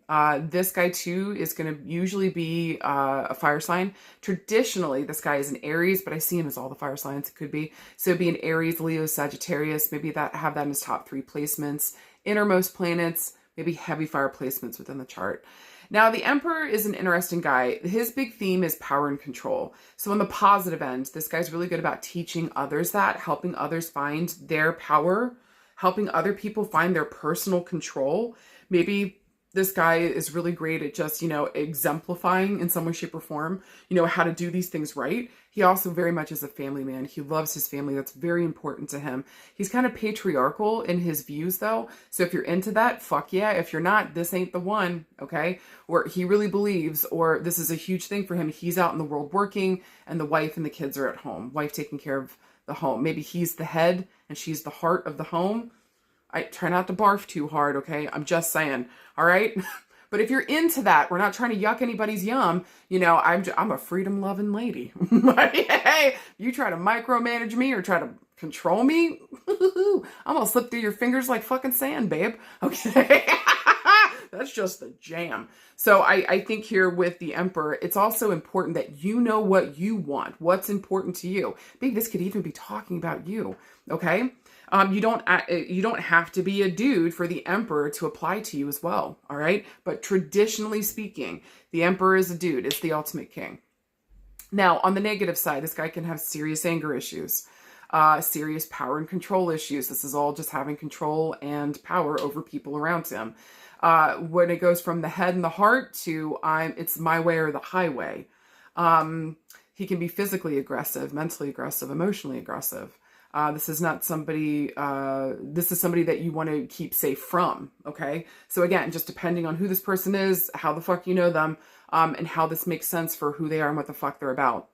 This guy too is going to usually be a fire sign. Traditionally, this guy is an Aries, but I see him as all the fire signs. It could be. So it'd be an Aries, Leo, Sagittarius. Maybe have that in his top 3 placements. Innermost planets, maybe heavy fire placements within the chart. Now, the Emperor is an interesting guy. His big theme is power and control. So on the positive end, this guy's really good about teaching others that, helping others find their power, helping other people find their personal control. Maybe this guy is really great at just, exemplifying in some way, shape, or form, how to do these things right. He also very much is a family man. He loves his family. That's very important to him. He's kind of patriarchal in his views, though. So if you're into that, fuck yeah. If you're not, this ain't the one, okay? Or he really believes, or this is a huge thing for him. He's out in the world working, and the wife and the kids are at home. Wife taking care of the home. Maybe he's the head, and she's the heart of the home. I try not to barf too hard, okay? I'm just saying, all right? But if you're into that, we're not trying to yuck anybody's yum. I'm a freedom-loving lady. Hey, you try to micromanage me or try to control me, I'm gonna slip through your fingers like fucking sand, babe. Okay? That's just the jam. So I think here with the Emperor, it's also important that you know what you want, what's important to you. Maybe this could even be talking about you, okay? You don't have to be a dude for the Emperor to apply to you as well, all right? But traditionally speaking, the Emperor is a dude. It's the ultimate king. Now, on the negative side, this guy can have serious anger issues, serious power and control issues. This is all just having control and power over people around him. When it goes from the head and the heart to it's my way or the highway. He can be physically aggressive, mentally aggressive, emotionally aggressive. This is not somebody, this is somebody that you want to keep safe from, okay? So again, just depending on who this person is, how the fuck you know them, and how this makes sense for who they are and what the fuck they're about.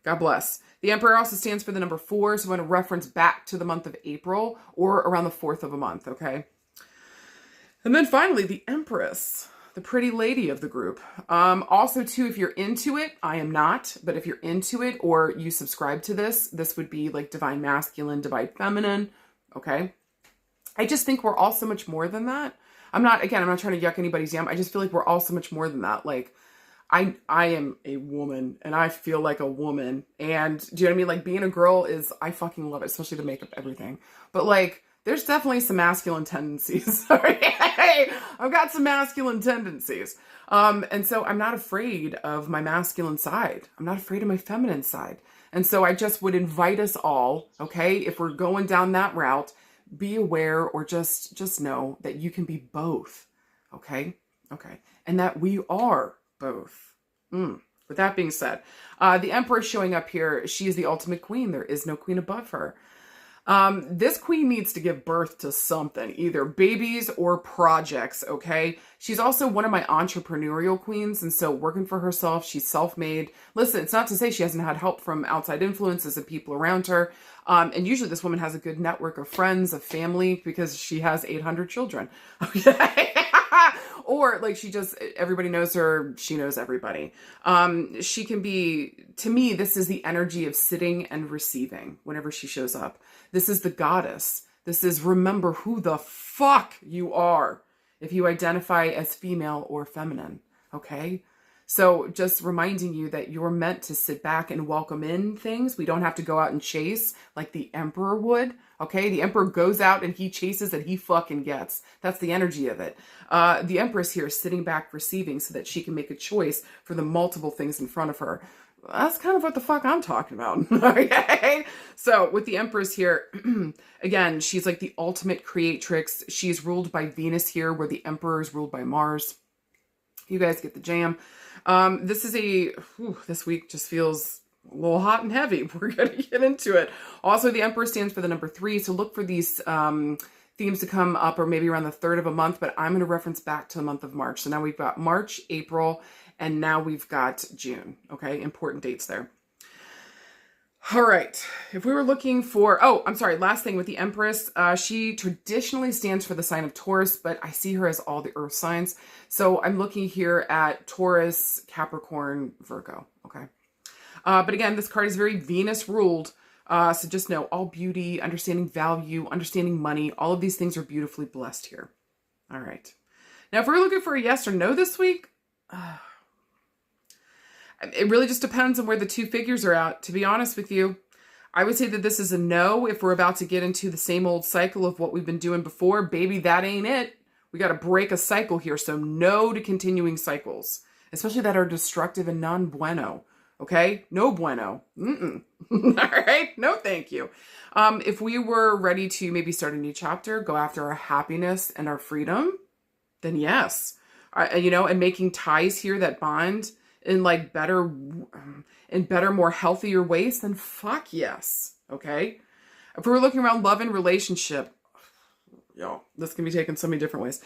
God bless. The Emperor also stands for the number 4, so I'm going to reference back to the month of April, or around the 4th of a month, okay? And then finally, the Empress, the pretty lady of the group. Also, too, if you're into it, I am not, but if you're into it or you subscribe to this would be like divine masculine, divine feminine, okay? I just think we're all so much more than that. I'm not trying to yuck anybody's yum. I just feel like we're all so much more than that. Like, I am a woman and I feel like a woman. And do you know what I mean? Like, being a girl I fucking love it, especially the makeup, everything. But like, there's definitely some masculine tendencies. Hey, I've got some masculine tendencies. And so I'm not afraid of my masculine side. I'm not afraid of my feminine side. And so I just would invite us all, okay, if we're going down that route, be aware, or just know that you can be both. Okay. Okay. And that we are both. With that being said, the Empress showing up here, she is the ultimate queen. There is no queen above her. This queen needs to give birth to something, either babies or projects, okay? She's also one of my entrepreneurial queens, and so working for herself, she's self-made. Listen, it's not to say she hasn't had help from outside influences and people around her. And usually this woman has a good network of friends, of family, because she has 800 children, okay? Or like everybody knows her, she knows everybody. She can be, to me, this is the energy of sitting and receiving whenever she shows up. This is the goddess. This is remember who the fuck you are if you identify as female or feminine, okay? So just reminding you that you're meant to sit back and welcome in things. We don't have to go out and chase like the emperor would, okay? The emperor goes out and he chases and he fucking gets. That's the energy of it. The empress here is sitting back receiving so that she can make a choice for the multiple things in front of her. That's kind of what the fuck I'm talking about, okay? So with the Empress here, again, she's like the ultimate creatrix. She's ruled by Venus here, where the Emperor is ruled by Mars. You guys get the jam. This week just feels a little hot and heavy. We're going to get into it. Also, the Emperor stands for the number 3, so look for these themes to come up, or maybe around the 3rd of a month, but I'm going to reference back to the month of March. So now we've got March, April, and now we've got June, okay? Important dates there. All right. If we were looking for, last thing with the Empress, she traditionally stands for the sign of Taurus, but I see her as all the earth signs. So I'm looking here at Taurus, Capricorn, Virgo, okay? But again, this card is very Venus ruled. So just know all beauty, understanding value, understanding money, all of these things are beautifully blessed here. All right. Now, if we're looking for a yes or no this week, it really just depends on where the 2 figures are at. To be honest with you, I would say that this is a no if we're about to get into the same old cycle of what we've been doing before. Baby, that ain't it. We got to break a cycle here. So no to continuing cycles, especially that are destructive and non-bueno. Okay? No bueno. All right? No, thank you. If we were ready to maybe start a new chapter, go after our happiness and our freedom, then yes. And making ties here that bond in like better, more healthier ways, then fuck yes. Okay. If we're looking around love and relationship, this can be taken so many different ways.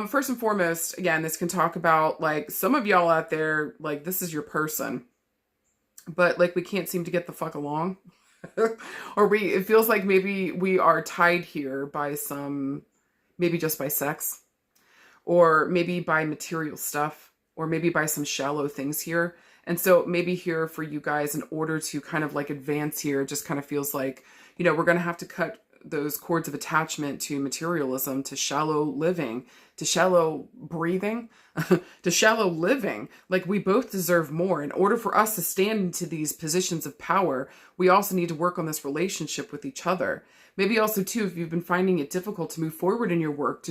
First and foremost, again, this can talk about like some of y'all out there, like this is your person, but like we can't seem to get the fuck along. Or it feels like maybe we are tied here by maybe just by sex, or maybe by material stuff, or maybe by some shallow things here. And so maybe here for you guys, in order to kind of like advance here, it just kind of feels like, we're going to have to cut those cords of attachment to materialism, to shallow living, to shallow breathing, to shallow living. Like we both deserve more. In order for us to stand into these positions of power, we also need to work on this relationship with each other. Maybe also too, if you've been finding it difficult to move forward in your work,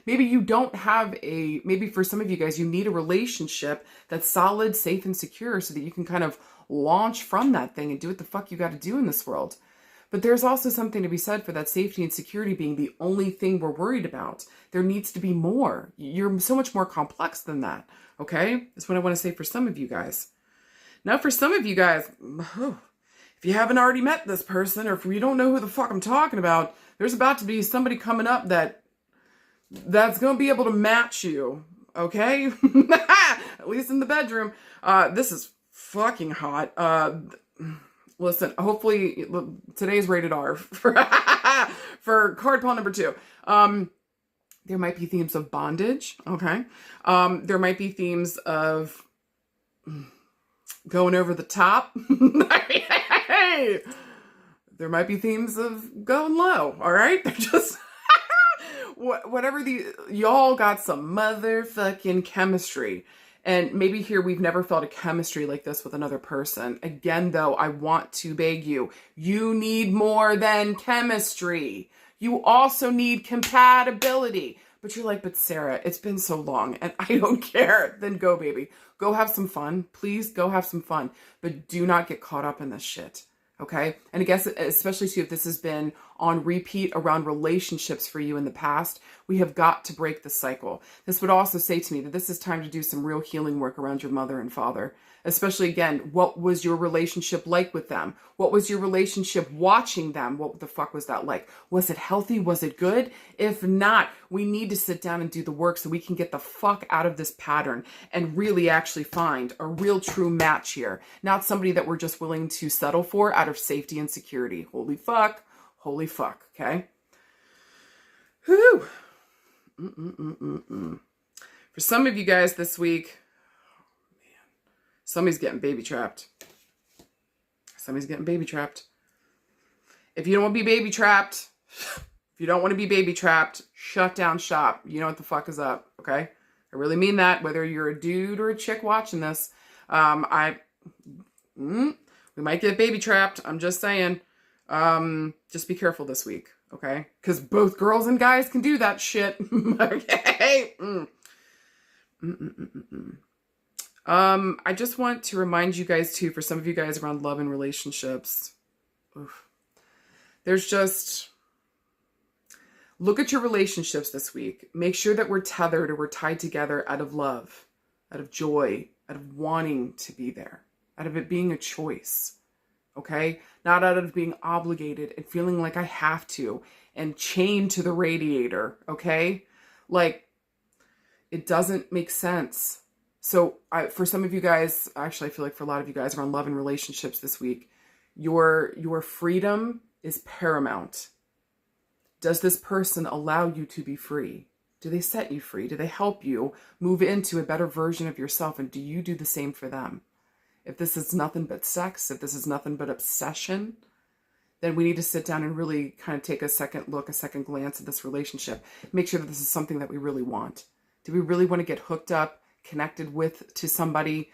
maybe you don't have maybe for some of you guys, you need a relationship that's solid, safe, and secure so that you can kind of launch from that thing and do what the fuck you got to do in this world. But there's also something to be said for that safety and security being the only thing we're worried about. There needs to be more. You're so much more complex than that, okay? That's what I want to say for some of you guys. Now, for some of you guys, if you haven't already met this person, or if you don't know who the fuck I'm talking about, there's about to be somebody coming up that's going to be able to match you, okay? At least in the bedroom. This is fucking hot. Listen, hopefully today's rated R for card pile number 2. There might be themes of bondage, okay? There might be themes of going over the top. There might be themes of going low, all right? They're just whatever y'all got some motherfucking chemistry. And maybe here we've never felt a chemistry like this with another person. Again, though, I want to beg you, you need more than chemistry. You also need compatibility. But you're like, but Sarah, it's been so long and I don't care. Then go, baby. Go have some fun. Please go have some fun. But do not get caught up in this shit. Okay. And I guess, especially too, if this has been on repeat around relationships for you in the past, we have got to break the cycle. This would also say to me that this is time to do some real healing work around your mother and father. Especially, again, what was your relationship like with them? What was your relationship watching them? What the fuck was that like? Was it healthy? Was it good? If not, we need to sit down and do the work so we can get the fuck out of this pattern and really actually find a real true match here. Not somebody that we're just willing to settle for out of safety and security. Holy fuck. Holy fuck. Okay? Whew. For some of you guys this week, somebody's getting baby trapped. Somebody's getting baby trapped. If you don't want to be baby trapped, shut down shop. You know what the fuck is up, okay? I really mean that, whether you're a dude or a chick watching this. We might get baby trapped. I'm just saying. Just be careful this week, okay? Because both girls and guys can do that shit, okay? I just want to remind you guys too, for some of you guys around love and relationships, there's just, look at your relationships this week. Make sure that we're tethered or we're tied together out of love, out of joy, out of wanting to be there, out of it being a choice, okay? Not out of being obligated and feeling like I have to and chained to the radiator, okay? Like, it doesn't make sense. So for some of you guys, actually, I feel like for a lot of you guys around love and relationships this week, your freedom is paramount. Does this person allow you to be free? Do they set you free? Do they help you move into a better version of yourself? And do you do the same for them? If this is nothing but sex, if this is nothing but obsession, then we need to sit down and really kind of take a second look, a second glance at this relationship. Make sure that this is something that we really want. Do we really want to get hooked up, connected with to somebody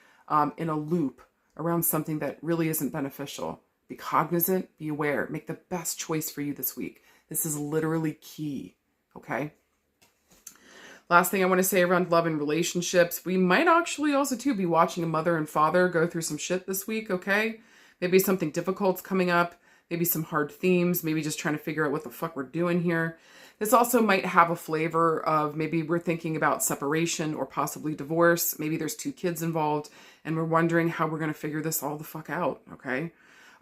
in a loop around something that really isn't beneficial? Be cognizant, be aware, make the best choice for you this week. This is literally key, okay? Last thing I want to say around love and relationships, we might actually also too be watching a mother and father go through some shit this week, okay? Maybe something difficult's coming up, maybe some hard themes, maybe just trying to figure out what the fuck we're doing here. This also might have a flavor of maybe we're thinking about separation or possibly divorce. Maybe there's 2 kids involved and we're wondering how we're going to figure this all the fuck out, okay?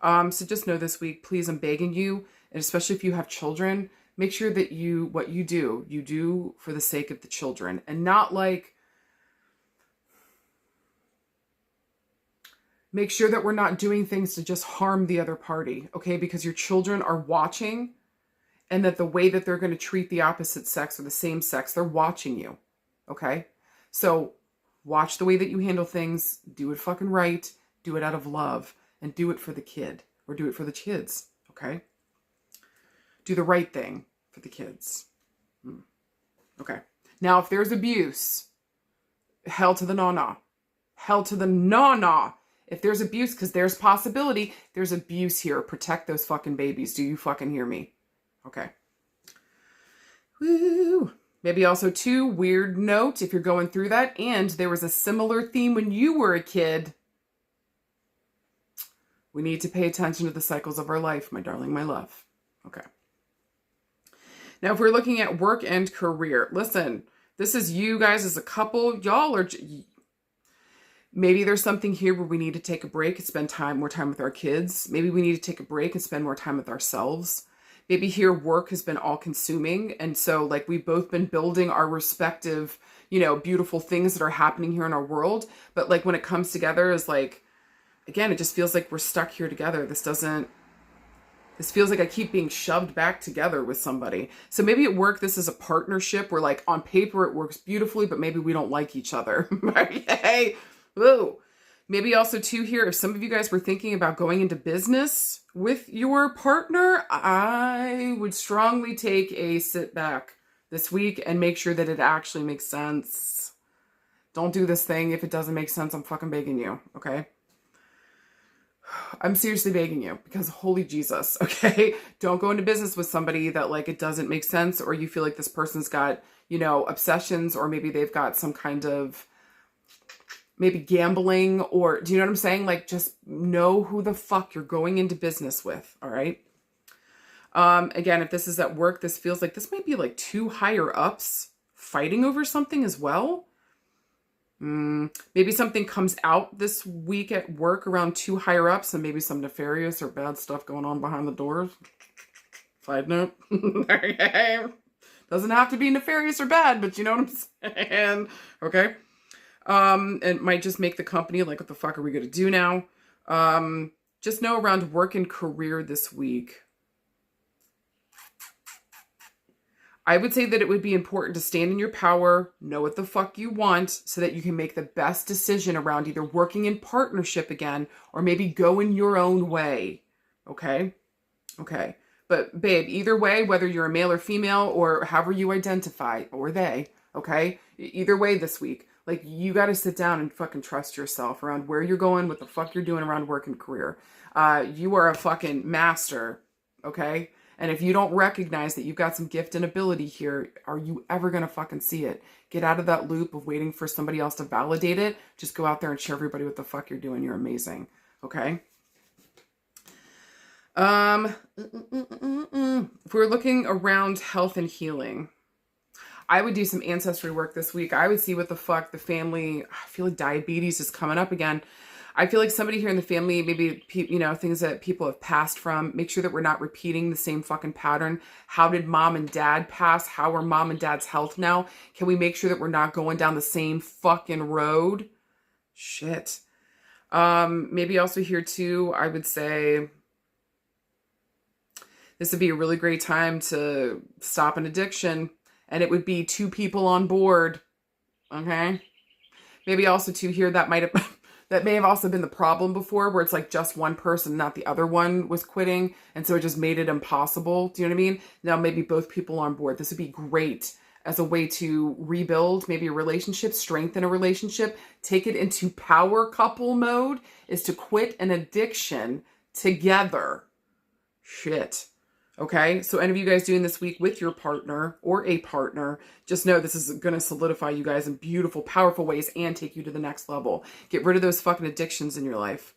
So just know this week, please, I'm begging you, and especially if you have children, make sure that what you do for the sake of the children and not like, make sure that we're not doing things to just harm the other party, okay? Because your children are watching. And that the way that they're going to treat the opposite sex or the same sex, they're watching you, okay? So watch the way that you handle things. Do it fucking right. Do it out of love. And do it for the kid. Or do it for the kids, okay? Do the right thing for the kids. Okay. Now, if there's abuse, hell to the na-na. Hell to the na-na. If there's abuse, because there's possibility, there's abuse here. Protect those fucking babies. Do you fucking hear me? Okay. Woo. Maybe also too, weird note if you're going through that and there was a similar theme when you were a kid. We need to pay attention to the cycles of our life, my darling, my love. Okay. Now, if we're looking at work and career, listen, this is you guys as a couple. Y'all are, maybe there's something here where we need to take a break and spend more time with our kids. Maybe we need to take a break and spend more time with ourselves. Maybe here work has been all consuming. And so like we've both been building our respective, beautiful things that are happening here in our world. But like when it comes together is like, again, it just feels like we're stuck here together. This feels like I keep being shoved back together with somebody. So maybe at work, this is a partnership where like on paper it works beautifully, but maybe we don't like each other. Okay. Whoa. Maybe also too here, if some of you guys were thinking about going into business with your partner, I would strongly take a sit back this week and make sure that it actually makes sense. Don't do this thing if it doesn't make sense. I'm fucking begging you, okay? I'm seriously begging you because holy Jesus, okay? Don't go into business with somebody that like it doesn't make sense or you feel like this person's got, obsessions or maybe they've got some kind of maybe gambling, or do you know what I'm saying? Like, just know who the fuck you're going into business with. All right. Again, if this is at work, this feels like this might be like two higher ups fighting over something as well. Maybe something comes out this week at work around two higher ups, and maybe some nefarious or bad stuff going on behind the doors. Side note. Doesn't have to be nefarious or bad, but you know what I'm saying? Okay. It might just make the company like, what the fuck are we going to do now? Just know around work and career this week, I would say that it would be important to stand in your power, know what the fuck you want, so that you can make the best decision around either working in partnership again, or maybe going your own way. Okay? Okay. But babe, either way, whether you're a male or female, or however you identify, or they, okay? Either way this week, like, you got to sit down and fucking trust yourself around where you're going, what the fuck you're doing around work and career. You are a fucking master, okay? And if you don't recognize that you've got some gift and ability here, are you ever going to fucking see it? Get out of that loop of waiting for somebody else to validate it. Just go out there and show everybody what the fuck you're doing. You're amazing. Okay? If we're looking around health and healing, I would do some ancestry work this week. I would see what the fuck the family, I feel like diabetes is coming up again. I feel like somebody here in the family, maybe, you know, things that people have passed from, make sure that we're not repeating the same fucking pattern. How did mom and dad pass? How are mom and dad's health now? Can we make sure that we're not going down the same fucking road? Shit. Maybe also here too, I would say this would be a really great time to stop an addiction, and it would be two people on board. Okay. Maybe also too here, that may have also been the problem before, where it's like just one person, not the other one, was quitting. And so it just made it impossible. Do you know what I mean? Now maybe both people on board. This would be great as a way to rebuild maybe a relationship, strengthen a relationship, take it into power couple mode, is to quit an addiction together. Shit. Okay, so any of you guys doing this week with your partner or a partner, just know this is going to solidify you guys in beautiful, powerful ways and take you to the next level. Get rid of those fucking addictions in your life.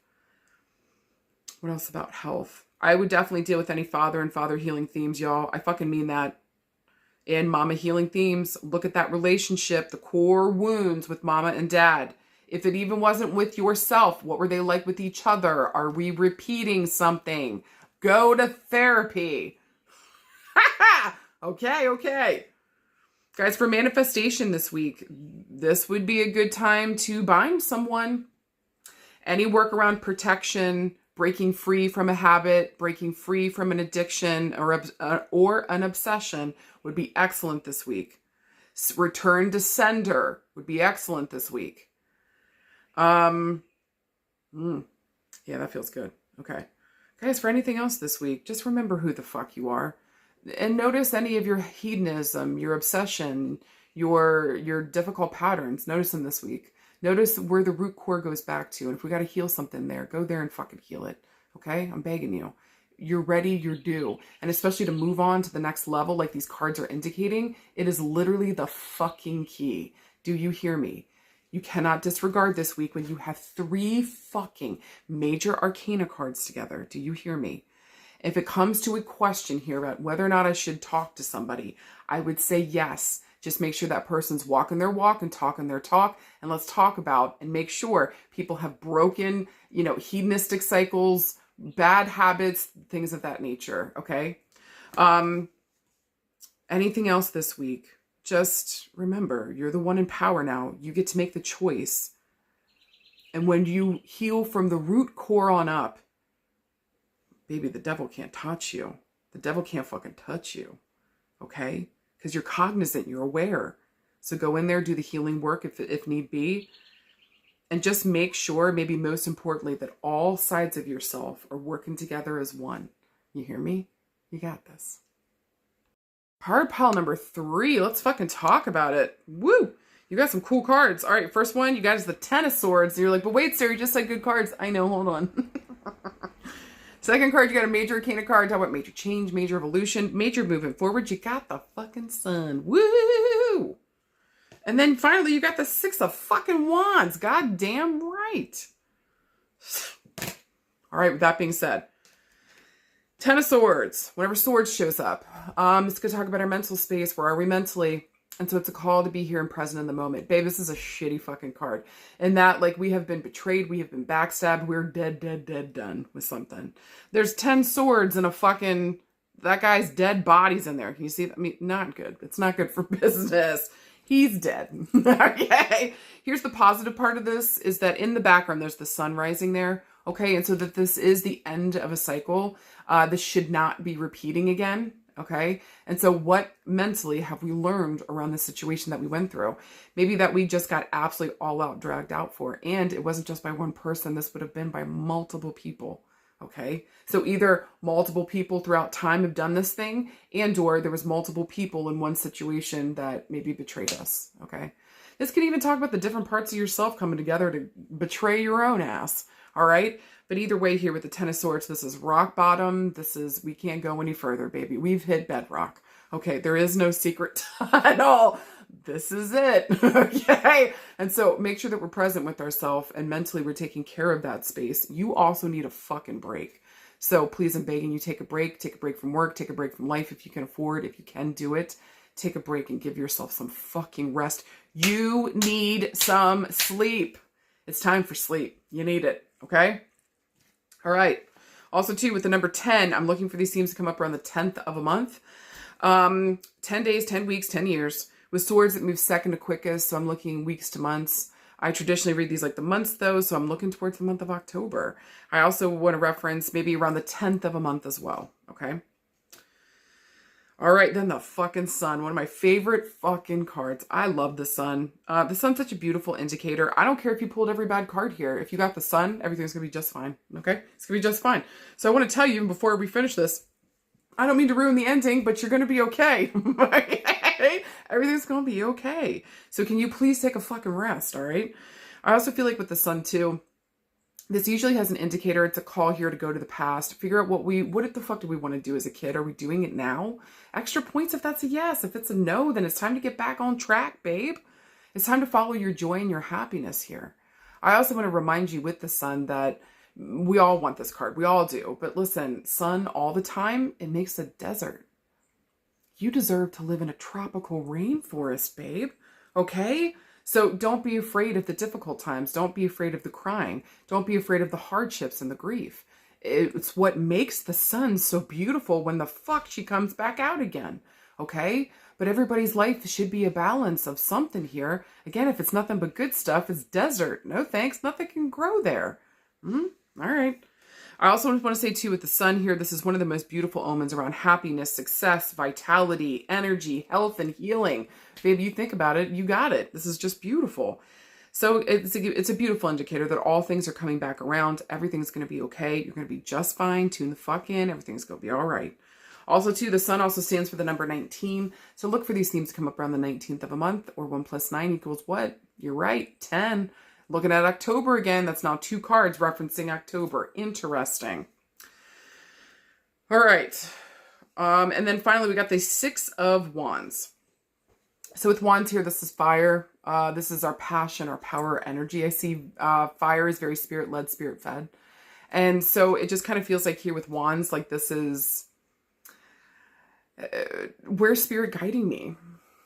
What else about health? I would definitely deal with any father and father healing themes, y'all. I fucking mean that. And mama healing themes. Look at that relationship, the core wounds with mama and dad. If it even wasn't with yourself, what were they like with each other? Are we repeating something? Go to therapy. Okay. Guys, for manifestation this week, this would be a good time to bind someone. Any work around protection, breaking free from a habit, breaking free from an addiction or an obsession would be excellent this week. Return to sender would be excellent this week. Yeah, that feels good. Okay. Guys, for anything else this week, just remember who the fuck you are. And notice any of your hedonism, your obsession, your difficult patterns. Notice them this week. Notice where the root core goes back to. And if we got to heal something there, go there and fucking heal it. Okay? I'm begging you. You're ready, you're due. And especially to move on to the next level, like these cards are indicating, it is literally the fucking key. Do you hear me? You cannot disregard this week when you have 3 fucking major arcana cards together. Do you hear me? If it comes to a question here about whether or not I should talk to somebody, I would say yes. Just make sure that person's walking their walk and talking their talk. And let's talk about and make sure people have broken, hedonistic cycles, bad habits, things of that nature. Okay. Anything else this week? Just remember, you're the one in power now. You get to make the choice. And when you heal from the root core on up, baby, the devil can't touch you. The devil can't fucking touch you. Okay? Because you're cognizant, you're aware. So go in there, do the healing work if need be. And just make sure, maybe most importantly, that all sides of yourself are working together as one. You hear me? You got this. Card pile number 3. Let's fucking talk about it. Woo! You got some cool cards. All right, first one you got is the Ten of Swords. And you're like, but wait, Sarah, you just said good cards. I know, hold on. Second card, you got a major arcana card. Talk about major change, major evolution, major movement forward. You got the fucking Sun. Woo! And then finally, you got the Six of fucking Wands. God damn right. All right, with that being said, Ten of Swords. Whenever Swords shows up, it's going to talk about our mental space. Where are we mentally? And so it's a call to be here and present in the moment. Babe, this is a shitty fucking card. And that, like, we have been betrayed. We have been backstabbed. We're dead, done with something. There's 10 swords and a fucking... That guy's dead body's in there. Can you see that? I mean, not good. It's not good for business. He's dead. Okay. Here's the positive part of this is that in the background, there's the sun rising there. Okay. And so that this is the end of a cycle. This should not be repeating again. Okay. And so what mentally have we learned around the situation that we went through? Maybe that we just got absolutely all out dragged out for. And it wasn't just by one person. This would have been by multiple people. Okay. So either multiple people throughout time have done this thing, and or there was multiple people in one situation that maybe betrayed us. Okay. This can even talk about the different parts of yourself coming together to betray your own ass. All right. But either way, here with the Ten of Swords, this is rock bottom. This is, we can't go any further, baby. We've hit bedrock. Okay. There is no secret tunnel. This is it. Okay. And so make sure that we're present with ourselves and mentally we're taking care of that space. You also need a fucking break. So please, I'm begging you, take a break from work, take a break from life if you can afford, if you can do it. Take a break and give yourself some fucking rest. You need some sleep. It's time for sleep. You need it. Okay. All right. Also too, with the number 10, I'm looking for these themes to come up around the 10th of a month. 10 days, 10 weeks, 10 years. With Swords, it moves second to quickest, so I'm looking weeks to months. I traditionally read these like the months, though, so I'm looking towards the month of October. I also want to reference maybe around the 10th of a month as well, okay? All right, then the fucking Sun, one of my favorite fucking cards. I love the Sun. The Sun's such a beautiful indicator. I don't care if you pulled every bad card here. If you got the Sun, everything's going to be just fine, okay? It's going to be just fine. So I want to tell you, even before we finish this, I don't mean to ruin the ending, but you're going to be okay. Okay? Everything's going to be okay. So can you please take a fucking rest, all right? I also feel like with the Sun too, this usually has an indicator. It's a call here to go to the past, figure out what the fuck do we want to do as a kid? Are we doing it now? Extra points if that's a yes. If it's a no, then it's time to get back on track, babe. It's time to follow your joy and your happiness here. I also want to remind you with the Sun that we all want this card. We all do. But listen, sun all the time, it makes a desert. You deserve to live in a tropical rainforest, babe. Okay? So don't be afraid of the difficult times. Don't be afraid of the crying. Don't be afraid of the hardships and the grief. It's what makes the sun so beautiful when the fuck she comes back out again. Okay? But everybody's life should be a balance of something here. Again, if it's nothing but good stuff, it's desert. No thanks. Nothing can grow there. All right. I also want to say too, with the Sun here, this is one of the most beautiful omens around happiness, success, vitality, energy, health, and healing. Baby, you think about it, you got it. This is just beautiful. So it's a beautiful indicator that all things are coming back around. Everything's going to be okay. You're going to be just fine. Tune the fuck in. Everything's going to be all right. Also too, the Sun also stands for the number 19. So look for these themes to come up around the 19th of a month, or 1 + 9 equals what? You're right, 10. Looking at October again, that's now 2 cards referencing October. Interesting. All right. And then finally, we got the 6 of Wands. So with Wands here, this is fire. This is our passion, our power, energy. I see fire is very spirit-led, spirit-fed. And so it just kind of feels like here with Wands, like this is, where's spirit guiding me?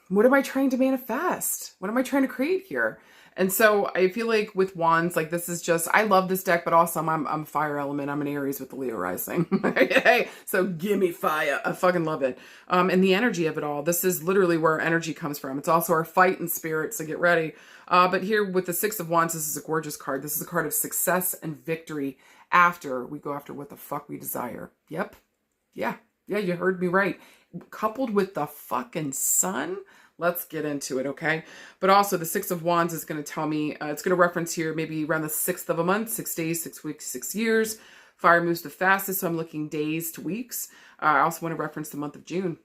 What am I trying to manifest? What am I trying to create here? And so I feel like with Wands, like this is just, I love this deck, but also I'm fire element. I'm an Aries with the Leo rising. Okay. So give me fire. I fucking love it. And the energy of it all, this is literally where our energy comes from. It's also our fight and spirit. So get ready. But here with the 6 of Wands, this is a gorgeous card. This is a card of success and victory after we go after what the fuck we desire. Yep. Yeah. Yeah. You heard me right. Coupled with the fucking Sun. Let's get into it, okay? But also the 6 of Wands is going to tell me, it's going to reference here maybe around the 6th of a month, 6 days, 6 weeks, 6 years. Fire moves the fastest, so I'm looking days to weeks. I also want to reference the month of June,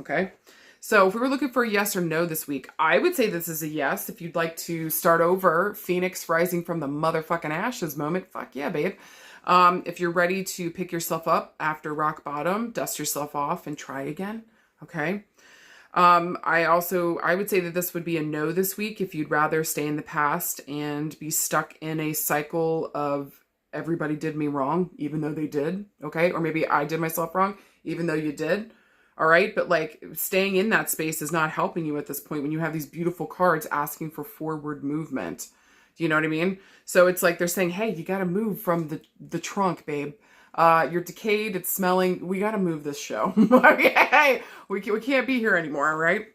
okay? So if we were looking for a yes or no this week, I would say this is a yes. If you'd like to start over, Phoenix rising from the motherfucking ashes moment, fuck yeah, babe. If you're ready to pick yourself up after rock bottom, dust yourself off and try again, okay? I would say that this would be a no this week if you'd rather stay in the past and be stuck in a cycle of everybody did me wrong, even though they did. Okay. Or maybe I did myself wrong, even though you did. All right. But like staying in that space is not helping you at this point when you have these beautiful cards asking for forward movement. Do you know what I mean? So it's like they're saying, hey, you got to move from the trunk, babe. You're decayed. It's smelling. We got to move this show. Okay. We can't be here anymore. Right.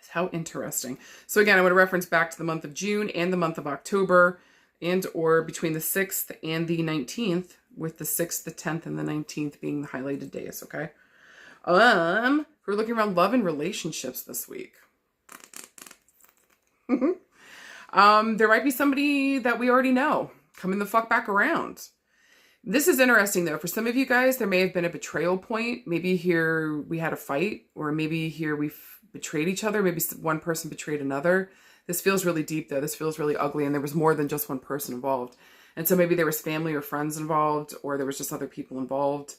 How interesting. So again, I want to reference back to the month of June and the month of October and or between the 6th and the 19th, with the 6th, the 10th, and the 19th being the highlighted days. Okay. We're looking around love and relationships this week. There might be somebody that we already know coming the fuck back around. This is interesting though. For some of you guys, there may have been a betrayal point. Maybe here we had a fight, or maybe here we betrayed each other. Maybe one person betrayed another. This feels really deep though. This feels really ugly, and there was more than just one person involved. And so maybe there was family or friends involved, or there was just other people involved.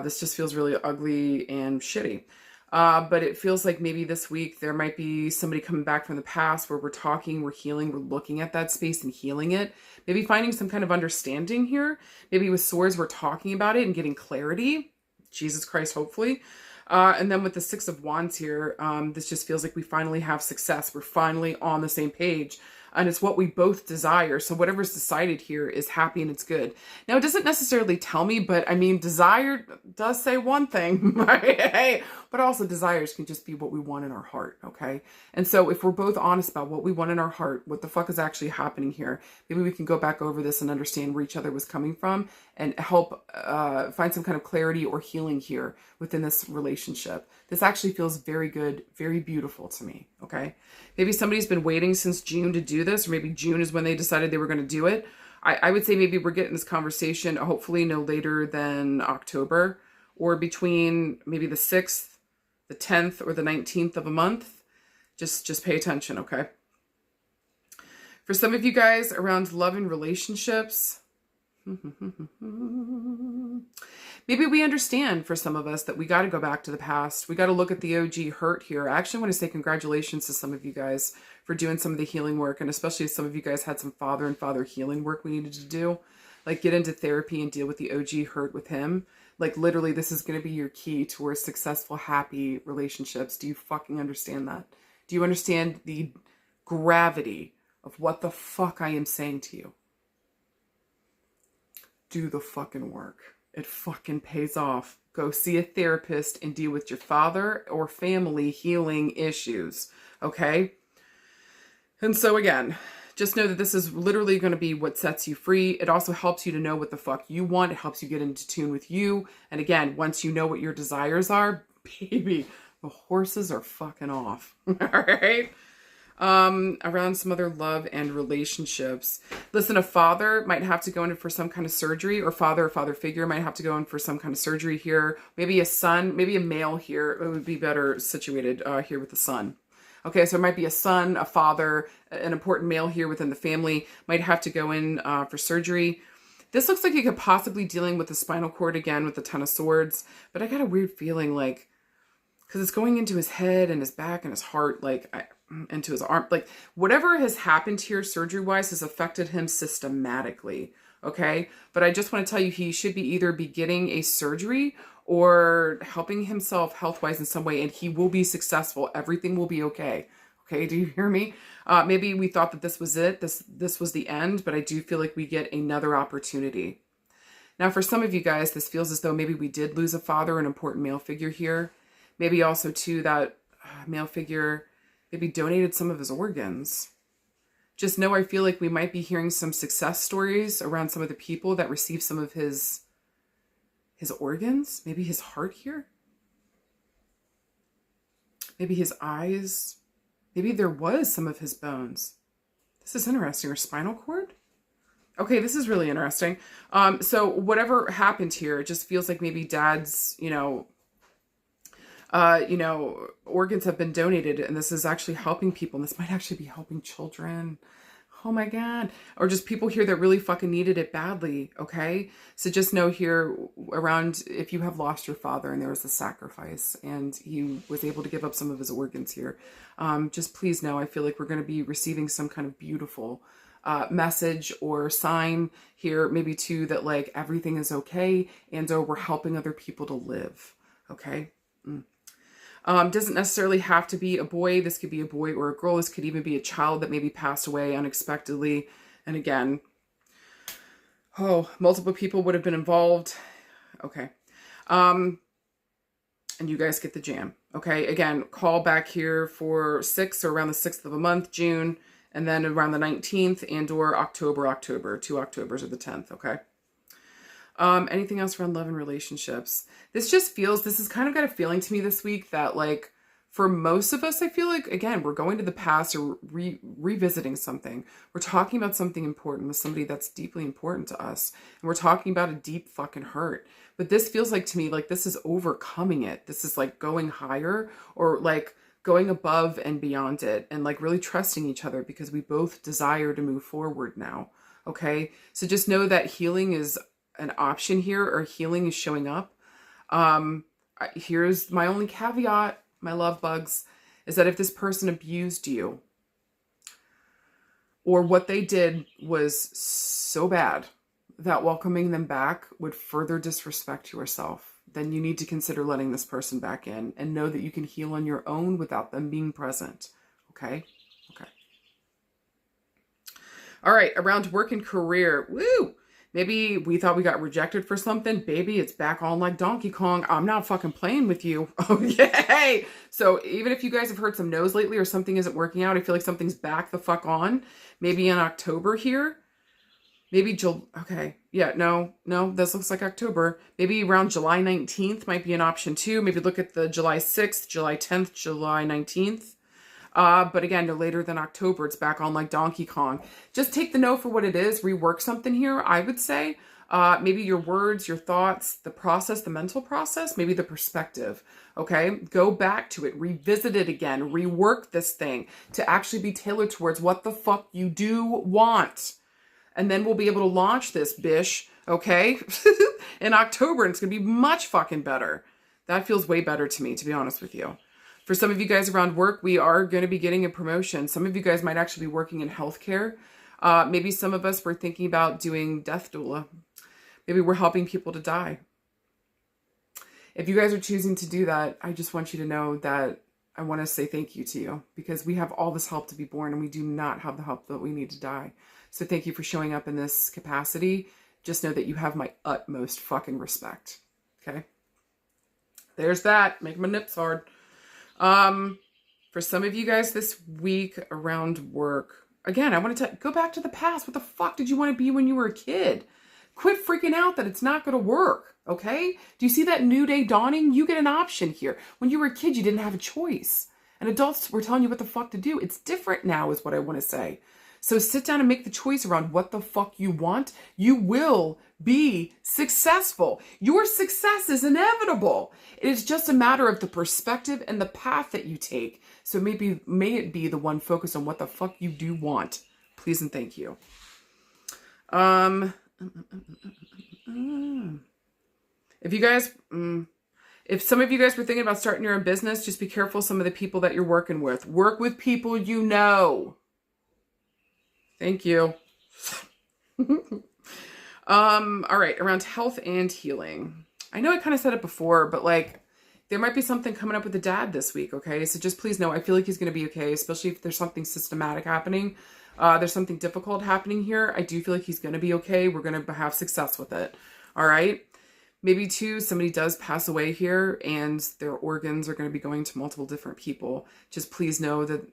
This just feels really ugly and shitty. But it feels like maybe this week there might be somebody coming back from the past where we're talking, we're healing, we're looking at that space and healing it. Maybe finding some kind of understanding here. Maybe with swords, we're talking about it and getting clarity. Jesus Christ, hopefully. And then with the 6 of Wands here, this just feels like we finally have success. We're finally on the same page. And it's what we both desire. So whatever's decided here is happy and it's good. Now, it doesn't necessarily tell me, but I mean, desire does say one thing, right? Hey, but also desires can just be what we want in our heart, okay? And so if we're both honest about what we want in our heart, what the fuck is actually happening here, maybe we can go back over this and understand where each other was coming from and help find some kind of clarity or healing here within this relationship. This actually feels very good, very beautiful to me, okay? Maybe somebody's been waiting since June to do this, or maybe June is when they decided they were going to do it. I would say maybe we're getting this conversation hopefully no later than October, or between maybe the 6th, the 10th, or the 19th of a month. Just pay attention, okay? For some of you guys around love and relationships, maybe we understand for some of us that we got to go back to the past. We got to look at the OG hurt here. I actually want to say congratulations to some of you guys for doing some of the healing work. And especially if some of you guys had some father and father healing work we needed to do. Like get into therapy and deal with the OG hurt with him. Like literally this is going to be your key towards successful, happy relationships. Do you fucking understand that? Do you understand the gravity of what the fuck I am saying to you? Do the fucking work. It fucking pays off. Go see a therapist and deal with your father or family healing issues. Okay? And so again, just know that this is literally going to be what sets you free. It also helps you to know what the fuck you want. It helps you get into tune with you. And again, once you know what your desires are, baby, the horses are fucking off. All right? Around some other love and relationships. Listen, a father might have to go in for some kind of surgery, or father figure might have to go in for some kind of surgery here. Maybe a son, maybe a male here. It would be better situated here with the son. Okay, so it might be a son, a father, an important male here within the family might have to go in for surgery. This looks like you could possibly dealing with the spinal cord again with the 10 of Swords, but I got a weird feeling like, because it's going into his head and his back and his heart, like into his arm, like whatever has happened here surgery wise has affected him systematically. Okay. But I just want to tell you, he should be either be getting a surgery or helping himself health wise in some way, and he will be successful. Everything will be okay. Okay. Do you hear me? Maybe we thought that this was it. This was the end, but I do feel like we get another opportunity. Now, for some of you guys, this feels as though maybe we did lose a father, an important male figure here. Maybe also too that male figure maybe donated some of his organs. Just know I feel like we might be hearing some success stories around some of the people that received some of his organs. Maybe his heart here. Maybe his eyes. Maybe there was some of his bones. This is interesting. Or spinal cord? Okay, this is really interesting. So whatever happened here, it just feels like maybe dad's, organs have been donated, and this is actually helping people, and this might actually be helping children. Oh my God. Or just people here that really fucking needed it badly. Okay. So just know here around, if you have lost your father and there was a sacrifice and he was able to give up some of his organs here, just please know, I feel like we're going to be receiving some kind of beautiful message or sign here, maybe too, that like everything is okay and or we're helping other people to live. Okay. Doesn't necessarily have to be a boy. This could be a boy or a girl. This could even be a child that maybe passed away unexpectedly. And again, multiple people would have been involved. Okay. And you guys get the jam. Okay. Again, call back here for 6 or around the 6th of a month, June, and then around the 19th and or October, 2 Octobers or the 10th. Okay. Anything else around love and relationships? This has kind of got a feeling to me this week that like for most of us, I feel like, again, we're going to the past or revisiting something. We're talking about something important with somebody that's deeply important to us. And we're talking about a deep fucking hurt. But this feels like to me, like this is overcoming it. This is like going higher or like going above and beyond it and like really trusting each other because we both desire to move forward now. Okay. So just know that healing is an option here or healing is showing up. Here's my only caveat, my love bugs, is that if this person abused you or what they did was so bad that welcoming them back would further disrespect yourself, then you need to consider letting this person back in and know that you can heal on your own without them being present. Okay. Okay. All right. Around work and career. Woo! Maybe we thought we got rejected for something. Baby, it's back on like Donkey Kong. I'm not fucking playing with you. Oh, yay. So even if you guys have heard some no's lately or something isn't working out, I feel like something's back the fuck on. Maybe in October here. Maybe okay. Yeah, no, this looks like October. Maybe around July 19th might be an option too. Maybe look at the July 6th, July 10th, July 19th. But again, no later than October, it's back on like Donkey Kong. Just take the no for what it is. Rework something here, I would say. Maybe your words, your thoughts, the process, the mental process, maybe the perspective. Okay, go back to it, revisit it again, rework this thing to actually be tailored towards what the fuck you do want. And then we'll be able to launch this bish, okay, in October. And it's going to be much fucking better. That feels way better to me, to be honest with you. For some of you guys around work, we are going to be getting a promotion. Some of you guys might actually be working in healthcare. Maybe some of us were thinking about doing death doula. Maybe we're helping people to die. If you guys are choosing to do that, I just want you to know that I want to say thank you to you because we have all this help to be born and we do not have the help that we need to die. So thank you for showing up in this capacity. Just know that you have my utmost fucking respect. Okay? There's that. Make my nips hard. For some of you guys this week around work, again, I want to go back to the past. What the fuck did you want to be when you were a kid? Quit freaking out that it's not going to work. Okay. Do you see that new day dawning? You get an option here. When you were a kid, you didn't have a choice and adults were telling you what the fuck to do. It's different now is what I want to say. So sit down and make the choice around what the fuck you want. You will be successful. Your success is inevitable. It is just a matter of the perspective and the path that you take. So may it be the one focused on what the fuck you do want. Please and thank you. If you guys, if some of you guys were thinking about starting your own business, just be careful some of the people that you're working with. Work with people you know. Thank you. All right, around health and healing. I know I kind of said it before, but like there might be something coming up with the dad this week, okay? So just please know, I feel like he's going to be okay, especially if there's something systematic happening. There's something difficult happening here. I do feel like he's going to be okay. We're going to have success with it. All right? Maybe too, somebody does pass away here and their organs are going to be going to multiple different people. Just please know that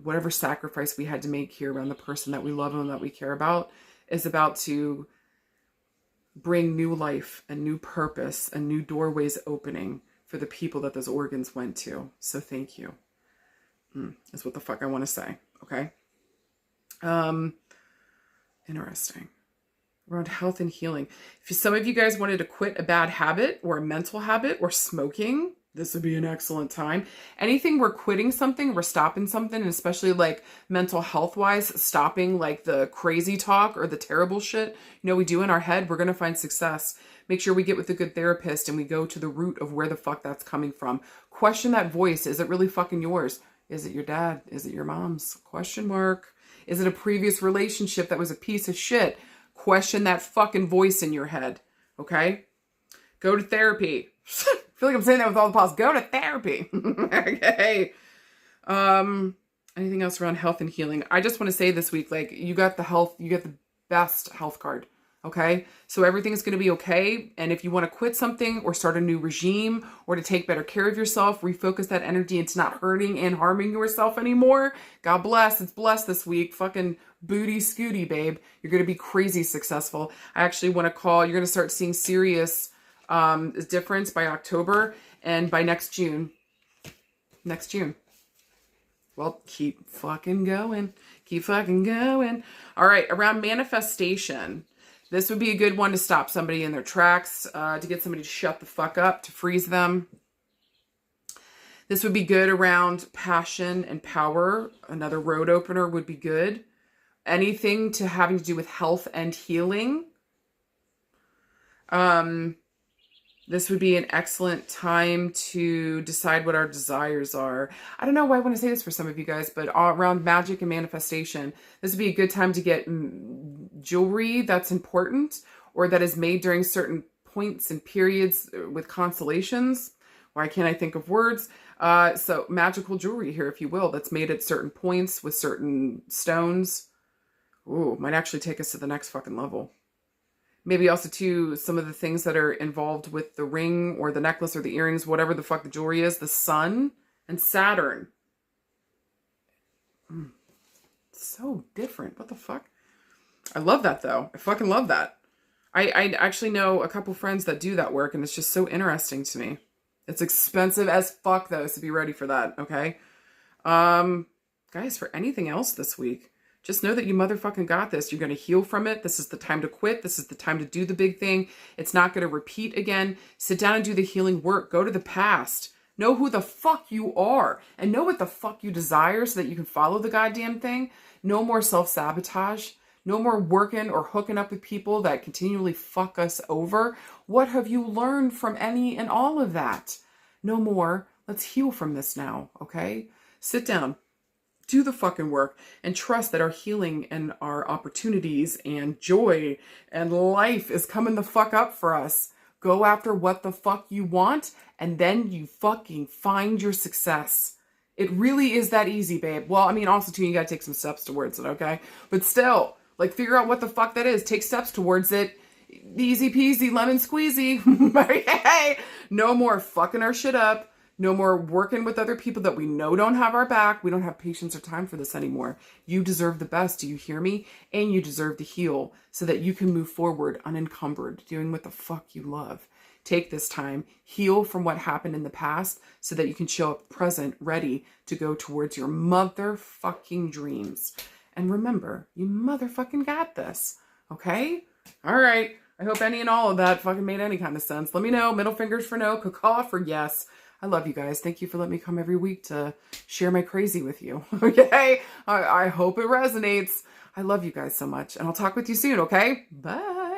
whatever sacrifice we had to make here around the person that we love and that we care about is about to bring new life and new purpose and new doorways opening for the people that those organs went to. So thank you. That's what the fuck I want to say. Okay. Interesting. Around health and healing. If some of you guys wanted to quit a bad habit or a mental habit or smoking, This would be an excellent time. Anything we're quitting something, we're stopping something, and especially like mental health wise, stopping like the crazy talk or the terrible shit, we do in our head, we're going to find success. Make sure we get with a good therapist and we go to the root of where the fuck that's coming from. Question that voice. Is it really fucking yours? Is it your dad? Is it your mom's? Question mark. Is it a previous relationship that was a piece of shit? Question that fucking voice in your head. Okay? Go to therapy. I feel like I'm saying that with all the pause. Go to therapy. Okay. Anything else around health and healing? I just want to say this week, like, you got the best health card. Okay. So everything's going to be okay. And if you want to quit something or start a new regime or to take better care of yourself, refocus that energy into not hurting and harming yourself anymore. God bless. It's blessed this week. Fucking booty scooty, babe. You're going to be crazy successful. I actually want to call, you're going to start seeing serious difference by October and by next June. Well, keep fucking going. Keep fucking going. All right. Around manifestation. This would be a good one to stop somebody in their tracks, to get somebody to shut the fuck up, to freeze them. This would be good around passion and power. Another road opener would be good. Anything to having to do with health and healing. This would be an excellent time to decide what our desires are. I don't know why I want to say this for some of you guys, but around magic and manifestation, this would be a good time to get jewelry that's important or that is made during certain points and periods with constellations. Why can't I think of words? So magical jewelry here, if you will, that's made at certain points with certain stones. Ooh, might actually take us to the next fucking level. Maybe also, too, some of the things that are involved with the ring or the necklace or the earrings, whatever the fuck the jewelry is, the sun and Saturn. So different. What the fuck? I love that, though. I fucking love that. I actually know a couple friends that do that work, and it's just so interesting to me. It's expensive as fuck, though, so be ready for that, okay? Guys, for anything else this week, just know that you motherfucking got this. You're going to heal from it. This is the time to quit. This is the time to do the big thing. It's not going to repeat again. Sit down and do the healing work. Go to the past. Know who the fuck you are and know what the fuck you desire so that you can follow the goddamn thing. No more self-sabotage. No more working or hooking up with people that continually fuck us over. What have you learned from any and all of that? No more. Let's heal from this now, okay? Sit down. Do the fucking work and trust that our healing and our opportunities and joy and life is coming the fuck up for us. Go after what the fuck you want and then you fucking find your success. It really is that easy, babe. Well, I mean, also too, you gotta take some steps towards it, okay? But still, like, figure out what the fuck that is. Take steps towards it. Easy peasy, lemon squeezy. Hey, no more fucking our shit up. No more working with other people that we know don't have our back. We don't have patience or time for this anymore. You deserve the best. Do you hear me? And you deserve to heal so that you can move forward unencumbered, doing what the fuck you love. Take this time, heal from what happened in the past so that you can show up present, ready to go towards your motherfucking dreams. And remember, you motherfucking got this. Okay? All right. I hope any and all of that fucking made any kind of sense. Let me know. Middle fingers for no, caw for yes. I love you guys. Thank you for letting me come every week to share my crazy with you. Okay? I hope it resonates. I love you guys so much. And I'll talk with you soon, okay? Bye.